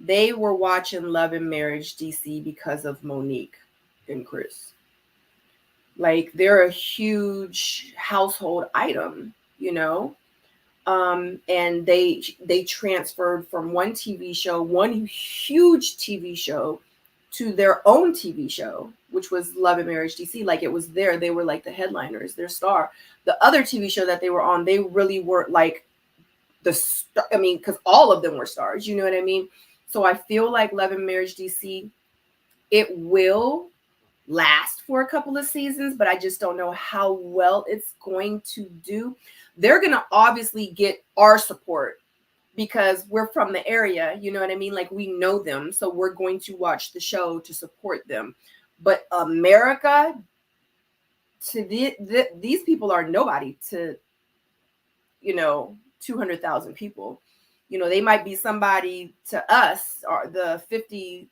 they were watching Love and Marriage DC because of Monique and Chris. Like they're a huge household item, you know? And they transferred from one TV show, one huge TV show, to their own TV show, which was Love and Marriage DC. Like it was there. They were like the headliners, their star. The other TV show that they were on, they really weren't like the star. I mean, because all of them were stars, you know what I mean? So I feel like Love and Marriage DC, it will last for a couple of seasons, but I just don't know how well it's going to do. They're going to obviously get our support because we're from the area, you know what I mean? Like we know them, so we're going to watch the show to support them. But America, to these people are nobody to, you know, 200,000 people. You know, they might be somebody to us, or the 50,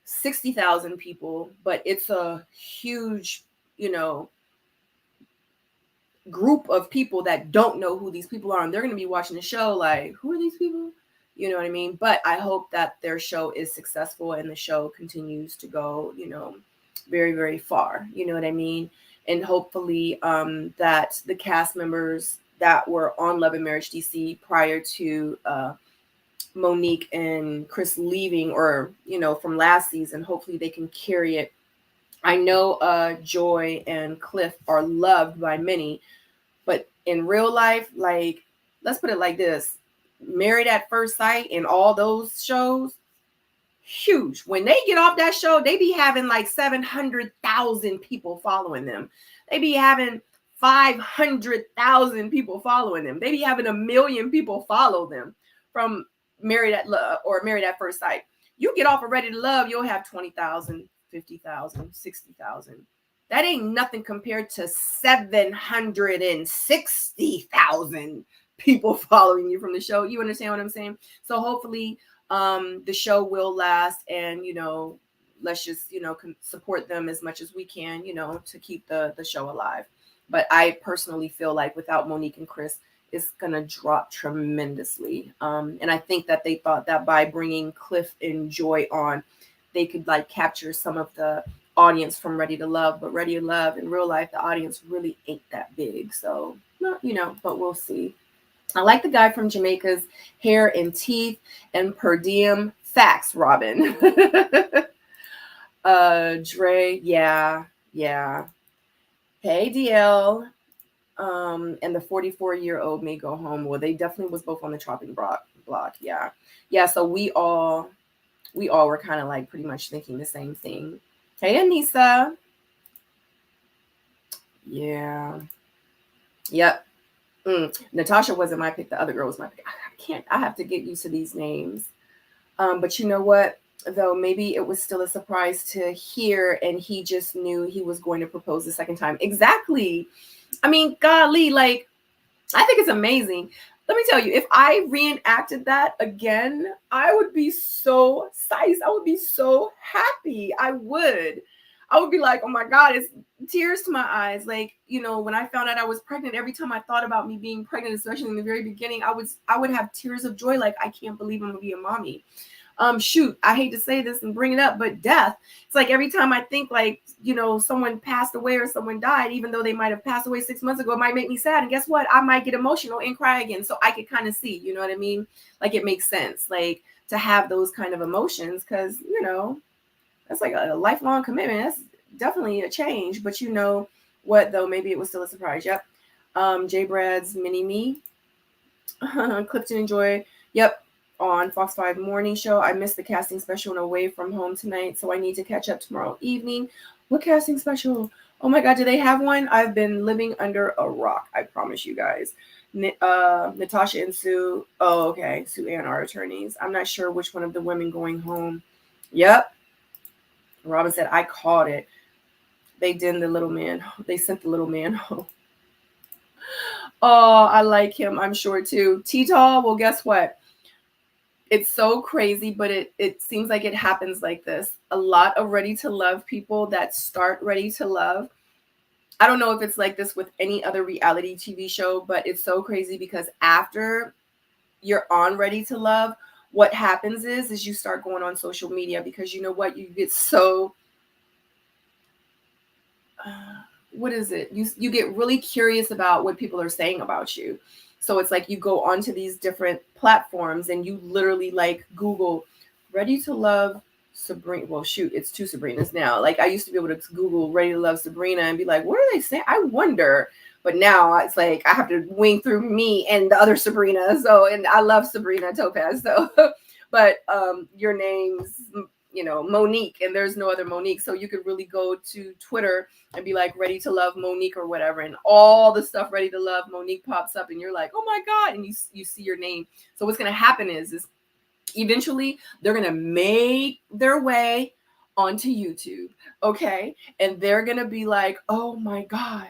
60,000 people, but it's a huge, you know, group of people that don't know who these people are, and they're going to be watching the show like, who are these people? You know what I mean? But I hope that their show is successful and the show continues to go, you know, very, very far. You know what I mean? And hopefully that the cast members that were on Love and Marriage DC prior to Monique and Chris leaving, or, you know, from last season, hopefully they can carry it. I know Joy and Cliff are loved by many, but in real life, like, let's put it like this: Married at First Sight and all those shows, huge. When they get off that show, they be having like 700,000 people following them. They be having 500,000 people following them. They be having 1 million people follow them from Married at Love or Married at First Sight. You get off of Ready to Love, you'll have 20,000, 50,000, 60,000. That ain't nothing compared to 760,000 people following you from the show. You understand what I'm saying? So hopefully the show will last, and, you know, let's just, you know, support them as much as we can, you know, to keep the show alive. But I personally feel like without Monique and Chris, it's going to drop tremendously. And I think that they thought that by bringing Cliff and Joy on, they could like capture some of the audience from Ready to Love. But Ready to Love, in real life, the audience really ain't that big. So, you know, but we'll see. I like the guy from Jamaica's hair and teeth and per diem. Facts, Robin. Dre, yeah. Hey, DL. And the 44-year-old may go home. Well, they definitely was both on the chopping block. Yeah. So we all were kind of like pretty much thinking the same thing. Hey, Anissa. Yeah. Yep. Natasha wasn't my pick. The other girl was my pick. I have to get used to these names. But you know what, though, maybe it was still a surprise to hear, and he just knew he was going to propose the second time. Exactly. I mean, golly, like, I think it's amazing. Let me tell you, if I reenacted that again, I would be so psyched. I would be so happy. I would I would be like, oh my God, it's tears to my eyes. Like, you know, when I found out I was pregnant, every time I thought about me being pregnant, especially in the very beginning, I would have tears of joy. Like, I can't believe I'm gonna be a mommy. Shoot, I hate to say this and bring it up, but death. It's like every time I think, like, you know, someone passed away or someone died, even though they might have passed away 6 months ago, it might make me sad. And guess what? I might get emotional and cry again. So I could kind of see, you know what I mean? Like, it makes sense, like, to have those kind of emotions, because, you know, that's like a lifelong commitment. That's definitely a change. But you know what, though? Maybe it was still a surprise. Yep. J. Brad's Mini Me. Clifton and Joy. Yep. On Fox 5 morning show. I missed the casting special and Away from Home tonight, so I need to catch up tomorrow evening. What casting special? Oh my God, do they have one? I've been living under a rock, I promise you guys. Natasha and Sue. Oh, okay. Sue Ann are attorneys. I'm not sure which one of the women going home. Yep. Robin said, I caught it. They did the little man. They sent the little man home. Oh, I like him. I'm sure too. T-Tall, well, guess what? It's so crazy, but it seems like it happens like this. A lot of Ready to Love people that start Ready to Love. I don't know if it's like this with any other reality TV show, but it's so crazy because after you're on Ready to Love, what happens is you start going on social media, because you know what? You get so, what is it? You get really curious about what people are saying about you. So it's like you go onto these different platforms and you literally like Google Ready to Love Sabrina. Well, shoot, it's 2 Sabrinas now. Like, I used to be able to Google Ready to Love Sabrina and be like, what are they saying? I wonder. But now it's like I have to wing through me and the other Sabrina. So, and I love Sabrina Topaz. So, but your name's, you know, Monique, and there's no other Monique. So you could really go to Twitter and be like Ready to Love Monique or whatever, and all the stuff Ready to Love Monique pops up, and you're like, oh my God, and you see your name. So what's gonna happen is eventually they're gonna make their way onto YouTube, okay, and they're gonna be like, oh my God,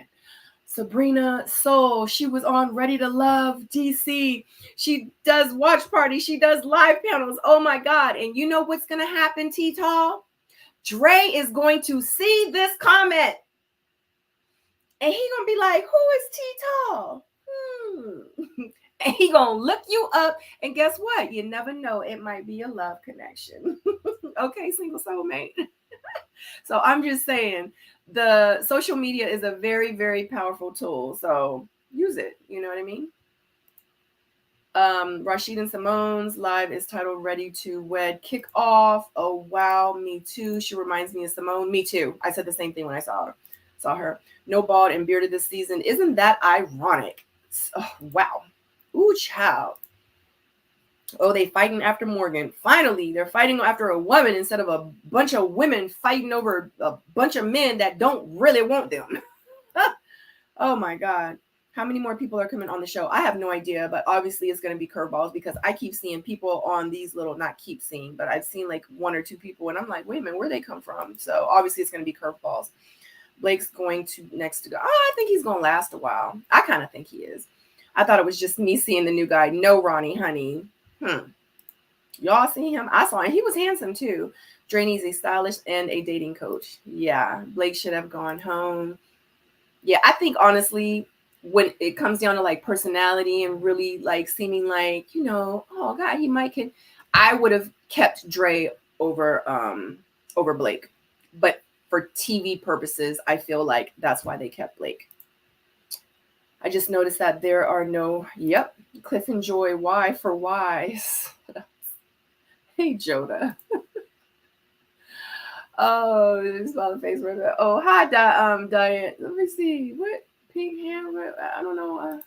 Sabrina Soul, she was on Ready to Love DC. She does watch parties. She does live panels. Oh my God. And you know what's going to happen, T-Tall? Dre is going to see this comment. And he going to be like, who is T-Tall? And he going to look you up. And guess what? You never know. It might be a love connection. Okay, single soulmate. So I'm just saying, the social media is a very, very powerful tool. So use it. You know what I mean? Rashid and Symone's live is titled Ready to Wed Kickoff. Oh, wow. Me too. She reminds me of Symone. Me too. I said the same thing when I saw her. No bald and bearded this season. Isn't that ironic? Oh, wow. Ooh, child. Oh, they fighting after Morgan. Finally, they're fighting after a woman instead of a bunch of women fighting over a bunch of men that don't really want them. Oh my God. How many more people are coming on the show? I have no idea, but obviously it's going to be curveballs, because I keep seeing people on these little, not keep seeing, but I've seen like 1 or 2 people and I'm like, wait a minute, where they come from? So obviously it's going to be curveballs. Blake's going to next to go. Oh, I think he's going to last a while. I kind of think he is. I thought it was just me seeing the new guy. No, Ronnie, honey. Y'all see him? I saw him. He was handsome too. Dre needs a stylist and a dating coach. Yeah, Blake should have gone home. Yeah, I think honestly, when it comes down to like personality and really like seeming like, you know, oh God, he might can. I would have kept Dre over Blake. But for TV purposes, I feel like that's why they kept Blake. I just noticed that there are no, yep, Cliff and Joy, Y for Wise. Hey, Joda. Oh, this smiley face. Oh, hi, Diane. Let me see. What? Pink hammer? I don't know.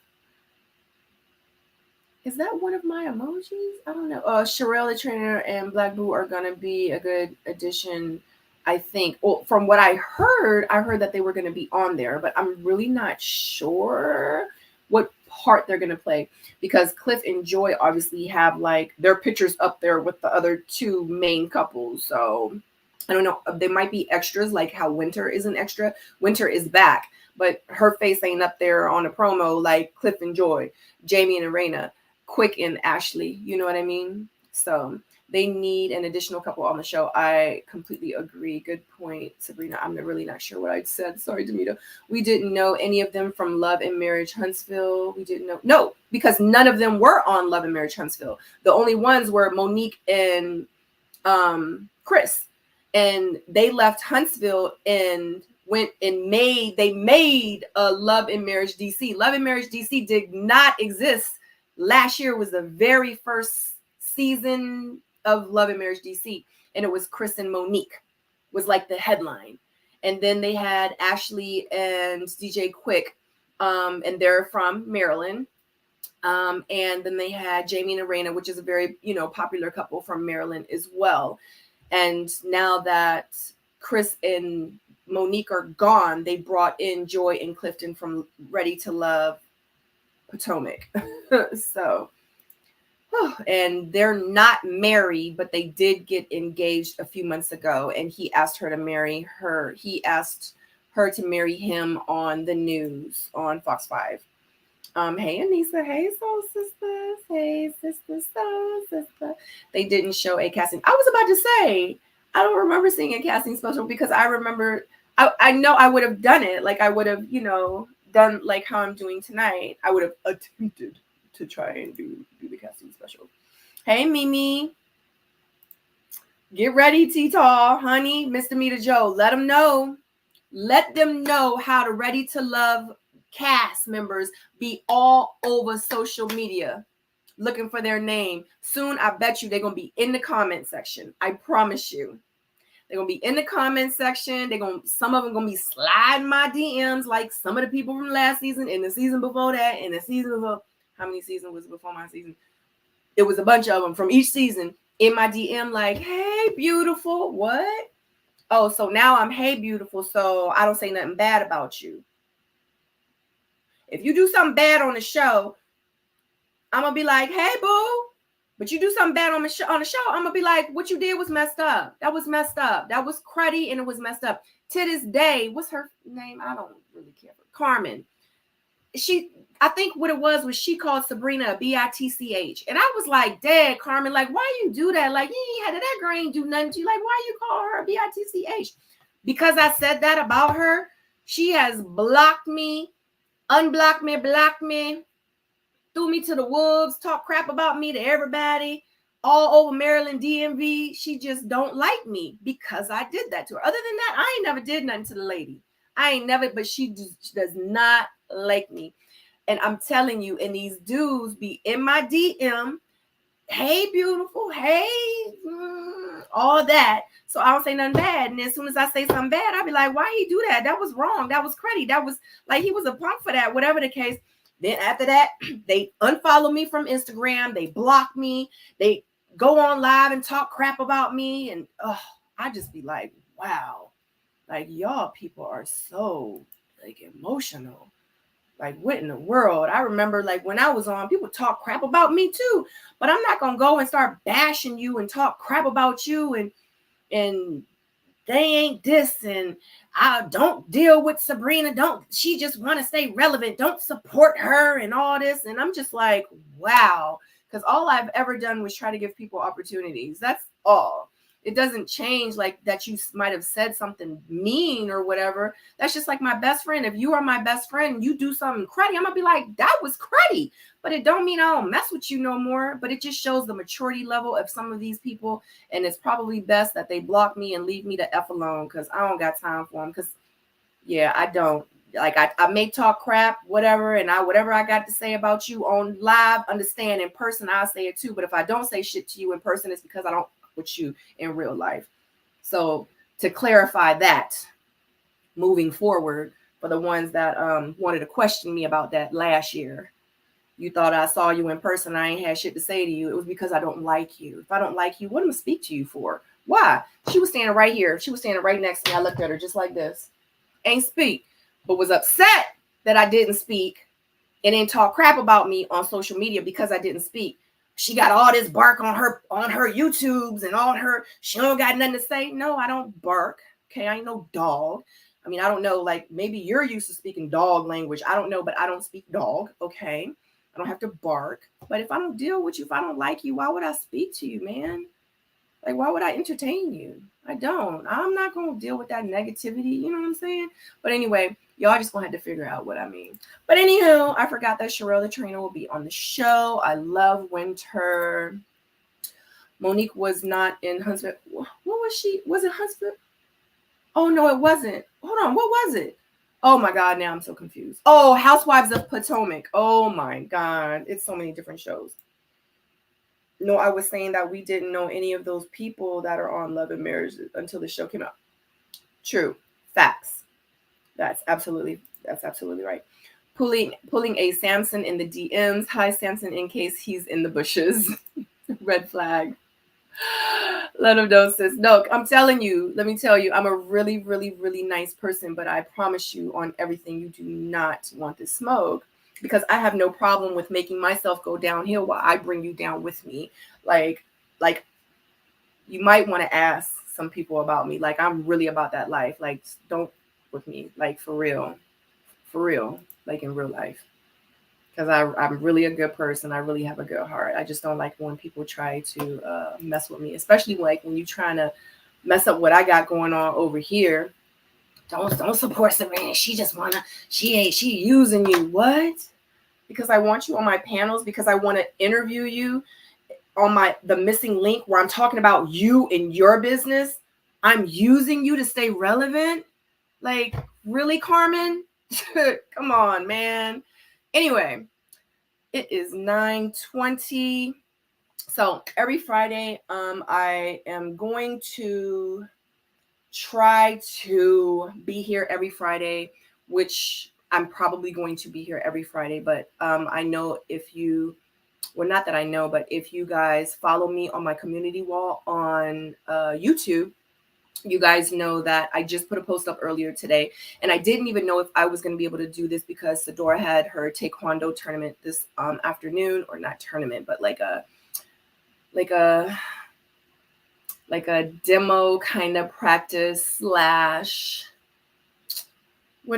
Is that one of my emojis? I don't know. Sherelle the trainer and Black Boo are going to be a good addition, I think. Well, from what I heard that they were going to be on there, but I'm really not sure what part they're going to play, because Cliff and Joy obviously have like their pictures up there with the other 2 main couples. So I don't know. They might be extras, like how Winter is an extra. Winter is back, but her face ain't up there on a promo like Cliff and Joy, Jamie and Arena, Quick and Ashley. You know what I mean? So They need an additional couple on the show. I completely agree. Good point, Sabrina. I'm really not sure what I said. Sorry, Demita. We didn't know any of them from Love and Marriage Huntsville. We didn't know. No, because none of them were on Love and Marriage Huntsville. The only ones were Monique and Chris. And they left Huntsville and went and made a Love and Marriage DC. Love and Marriage DC did not exist. Last year was the very first season of Love and Marriage DC, and it was Chris and Monique was like the headline. And then they had Ashley and DJ Quick, and they're from Maryland. And then they had Jamie and Arena, which is a very, popular couple from Maryland as well. And now that Chris and Monique are gone, they brought in Joy and Clifton from Ready to Love Potomac. So, and they're not married, but they did get engaged a few months ago, and he asked her to marry her. He asked her to marry him on the news on Fox 5. Hey Anissa, hey Soul Sisters, hey Soul Sister. They didn't show a casting. I was about to say, I don't remember seeing a casting special, because I remember, I know I would have done it. Like I would have, done like how I'm doing tonight. I would have attempted to try and do the casting special. Hey Mimi, get ready, T-Tall, honey, Mr. Mita Joe. Let them know how to Ready to Love cast members be all over social media looking for their name. Soon, I bet you they're gonna be in the comment section. I promise you. They're gonna be in the comment section. Some of them gonna be sliding my DMs like some of the people from last season and the season before that and the season before. How many seasons was before my season? It was a bunch of them from each season in my DM like, hey, beautiful. What? Oh, so now I'm hey, beautiful. So I don't say nothing bad about you. If you do something bad on the show, I'm gonna be like, hey, boo. But you do something bad on the show, I'm gonna be like, what you did was messed up. That was messed up. That was cruddy and it was messed up. To this day, what's her name? I don't really care. Carmen. I think what it was she called Sabrina a bitch. And I was like, Dad, Carmen, like, why you do that? Like, that girl ain't do nothing to you. Like, why you call her a bitch? Because I said that about her, she has blocked me, unblocked me, blocked me, threw me to the wolves, talk crap about me to everybody, all over Maryland DMV. She just don't like me because I did that to her. Other than that, I ain't never did nothing to the lady. But she does not like me. And I'm telling you, and these dudes be in my DM, hey, beautiful, hey, all that. So I don't say nothing bad. And as soon as I say something bad, I'll be like, why he do that? That was wrong. That was cruddy. That was like, he was a punk for that, whatever the case. Then after that, they unfollow me from Instagram. They block me. They go on live and talk crap about me. And I just be like, wow, like y'all people are so like emotional. Like what in the world? I remember like when I was on, people talk crap about me too, but I'm not going to go and start bashing you and talk crap about you. And they ain't this. And I don't deal with Sabrina. She just want to stay relevant. Don't support her and all this. And I'm just like, wow. Because all I've ever done was try to give people opportunities. That's all. It doesn't change like that you might have said something mean or whatever. That's just like my best friend. If you are my best friend, you do something cruddy, I'm going to be like, that was cruddy. But it don't mean I don't mess with you no more. But it just shows the maturity level of some of these people. And it's probably best that they block me and leave me the F alone because I don't got time for them. Because, yeah, I don't. Like, I may talk crap, whatever, and whatever I got to say about you on live, understand in person, I'll say it too. But if I don't say shit to you in person, it's because I don't with you in real life. So to clarify that moving forward for the ones that wanted to question me about that last year, you thought I saw you in person, I ain't had shit to say to you. It was because I don't like you. If I don't like you, what am I speak to you for? Why? She was standing right here. She was standing right next to me. I looked at her just like this. Ain't speak, but was upset that I didn't speak and then talk crap about me on social media because I didn't speak. She got all this bark on her YouTubes and all her, she don't got nothing to say. No, I don't bark. Okay. I ain't no dog. I mean, I don't know, like maybe you're used to speaking dog language. I don't know, but I don't speak dog. Okay. I don't have to bark. But if I don't deal with you, if I don't like you, why would I speak to you, man? Like, why would I entertain you? I don't. I'm not going to deal with that negativity. You know what I'm saying? But anyway, y'all just going to have to figure out what I mean. But anywho, I forgot that Sherelle the trainer will be on the show. I love winter. Monique was not in Huntsville. What was she? Was it Huntsville? Oh, no, it wasn't. Hold on. What was it? Oh, my God. Now I'm so confused. Oh, Housewives of Potomac. Oh, my God. It's so many different shows. No, I was saying that we didn't know any of those people that are on Love and Marriage until the show came out. True. Facts. That's absolutely right. Pulling a Samson in the DMs. Hi, Samson, in case he's in the bushes. Red flag. Let him know, sis. No, I'm telling you, let me tell you, I'm a really, really, really nice person, but I promise you on everything, you do not want to smoke, because I have no problem with making myself go downhill while I bring you down with me. Like you might want to ask some people about me. Like, I'm really about that life. Like, don't with me, like for real, like in real life. Because I'm really a good person. I really have a good heart. I just don't like when people try to mess with me, especially like when you're trying to mess up what I got going on over here. Don't support Sabrina. She using you. What? Because I want you on my panels, because I want to interview you on the missing link where I'm talking about you and your business. I'm using you to stay relevant. Like, really, Carmen? Come on, man. Anyway, it is 9:20. So every Friday, I am going to try to be here every Friday, which I'm probably going to be here every Friday. But I know if you, well, not that I know, but if you guys follow me on my community wall on YouTube, you guys know that I just put a post up earlier today, and I didn't even know if I was going to be able to do this because Sadora had her Taekwondo tournament this afternoon, or not tournament, but like a demo kind of practice / what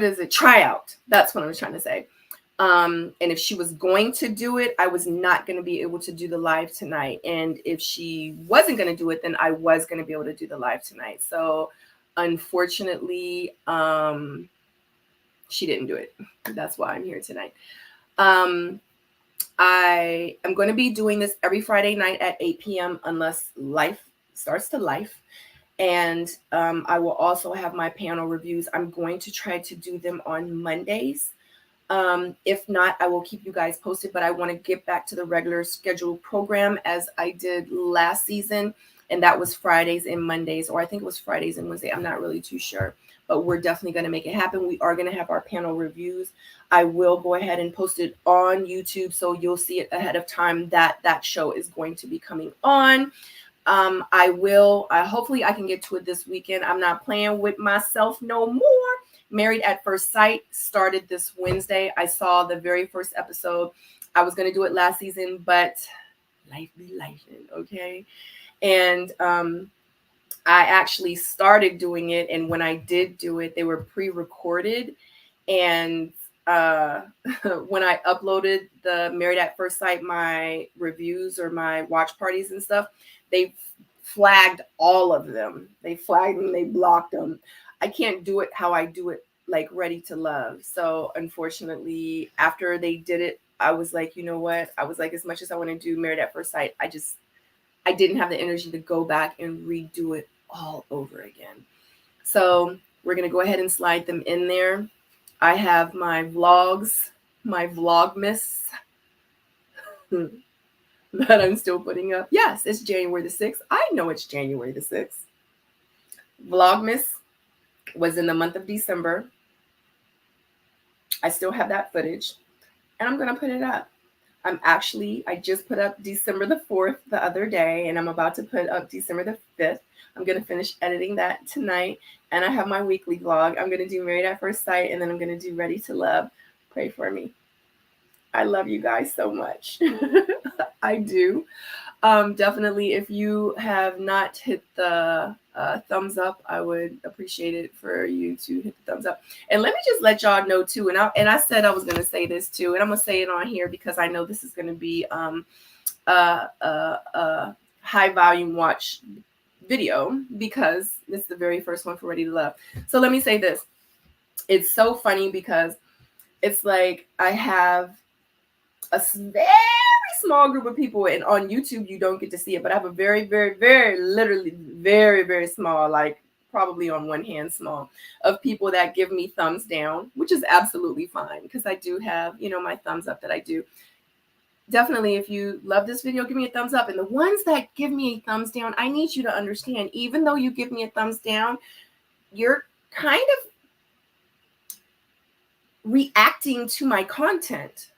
is it? Tryout. That's what I was trying to say. And if she was going to do it, I was not going to be able to do the live tonight. And if she wasn't going to do it, then I was going to be able to do the live tonight. So unfortunately, she didn't do it. That's why I'm here tonight. I am going to be doing this every Friday night at 8 p.m. unless life starts to life. And I will also have my panel reviews. I'm going to try to do them on Mondays. If not, I will keep you guys posted, but I want to get back to the regular scheduled program as I did last season. And that was Fridays and Mondays, or I think it was Fridays and Wednesday. I'm not really too sure, but we're definitely going to make it happen. We are going to have our panel reviews. I will go ahead and post it on YouTube, so you'll see it ahead of time that that show is going to be coming on. Hopefully I can get to it this weekend. I'm not playing with myself no more. Married at First Sight started this Wednesday. I saw the very first episode. I was going to do it last season, but life be life, okay? And I actually started doing it, and when I did do it, they were pre-recorded. And when I uploaded the Married at First Sight, my reviews or my watch parties and stuff, they flagged all of them. They flagged them, they blocked them. I can't do it how I do it, like Ready to Love. So unfortunately, after they did it, I was like, you know what? I was like, as much as I want to do Married at First Sight, I didn't have the energy to go back and redo it all over again. So we're going to go ahead and slide them in there. I have my vlogs, my Vlogmas that I'm still putting up. Yes, it's January the 6th. I know it's January the 6th. Vlogmas was in the month of December. I still have that footage, and I'm going to put it up. I just put up December the 4th the other day, and I'm about to put up December the 5th. I'm going to finish editing that tonight, and I have my weekly vlog. I'm going to do Married at First Sight, and then I'm going to do Ready to Love. Pray for me. I love you guys so much. I do. Definitely, if you have not hit the thumbs up, I would appreciate it for you to hit the thumbs up. And let me just let y'all know too, and I said I was going to say this too, and I'm going to say it on here because I know this is going to be high volume watch video because this is the very first one for Ready to Love. So let me say this. It's so funny because it's like I have a very small group of people, and on YouTube you don't get to see it, but I have a very, very, very, literally very, very small, like probably on one hand small, of people that give me thumbs down, which is absolutely fine because I do have, you know, my thumbs up that I do. Definitely, if you love this video, give me a thumbs up. And the ones that give me a thumbs down, I need you to understand, even though you give me a thumbs down, you're kind of reacting to my content,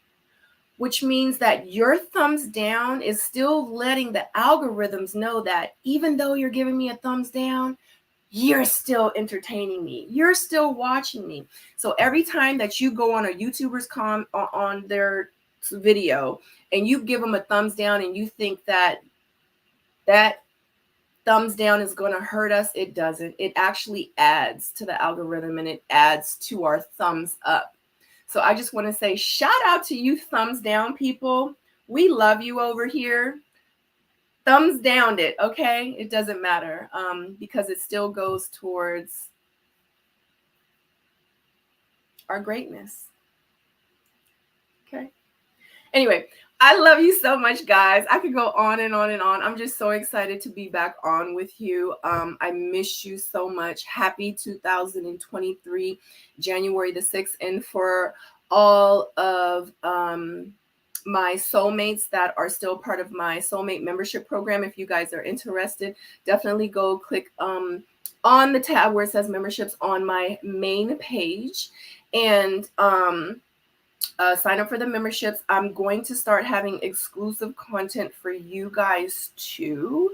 which means that your thumbs down is still letting the algorithms know that even though you're giving me a thumbs down, you're still entertaining me. You're still watching me. So every time that you go on a YouTuber's on their video and you give them a thumbs down and you think that that thumbs down is going to hurt us, it doesn't. It actually adds to the algorithm and it adds to our thumbs up. So I just want to say shout out to you thumbs down people. We love you over here. Thumbs downed it, okay? It doesn't matter because it still goes towards our greatness. Okay. Anyway, I love you so much, guys. I could go on and on and on. I'm just so excited to be back on with you. I miss you so much. Happy 2023, January the 6th. And for all of my soulmates that are still part of my soulmate membership program, if you guys are interested, definitely go click on the tab where it says memberships on my main page and sign up for the memberships. I'm going to start having exclusive content for you guys too.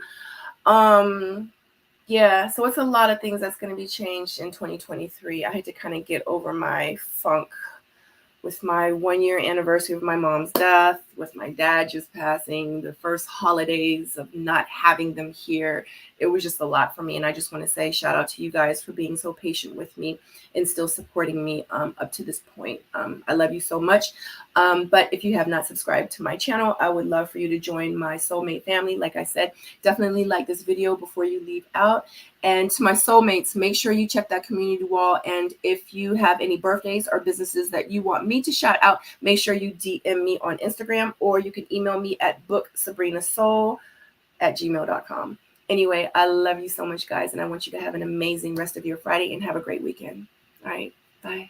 Yeah, so it's a lot of things that's going to be changed in 2023. I had to kind of get over my funk with my 1-year anniversary of my mom's death, with my dad just passing, the first holidays of not having them here. It was just a lot for me. And I just want to say shout out to you guys for being so patient with me and still supporting me up to this point. I love you so much. But if you have not subscribed to my channel, I would love for you to join my soulmate family. Like I said, definitely like this video before you leave out. And to my soulmates, make sure you check that community wall. And if you have any birthdays or businesses that you want me to shout out, make sure you DM me on Instagram, or you can email me at bookSabrinaSeoul@gmail.com. Anyway, I love you so much, guys. And I want you to have an amazing rest of your Friday and have a great weekend. All right. Bye.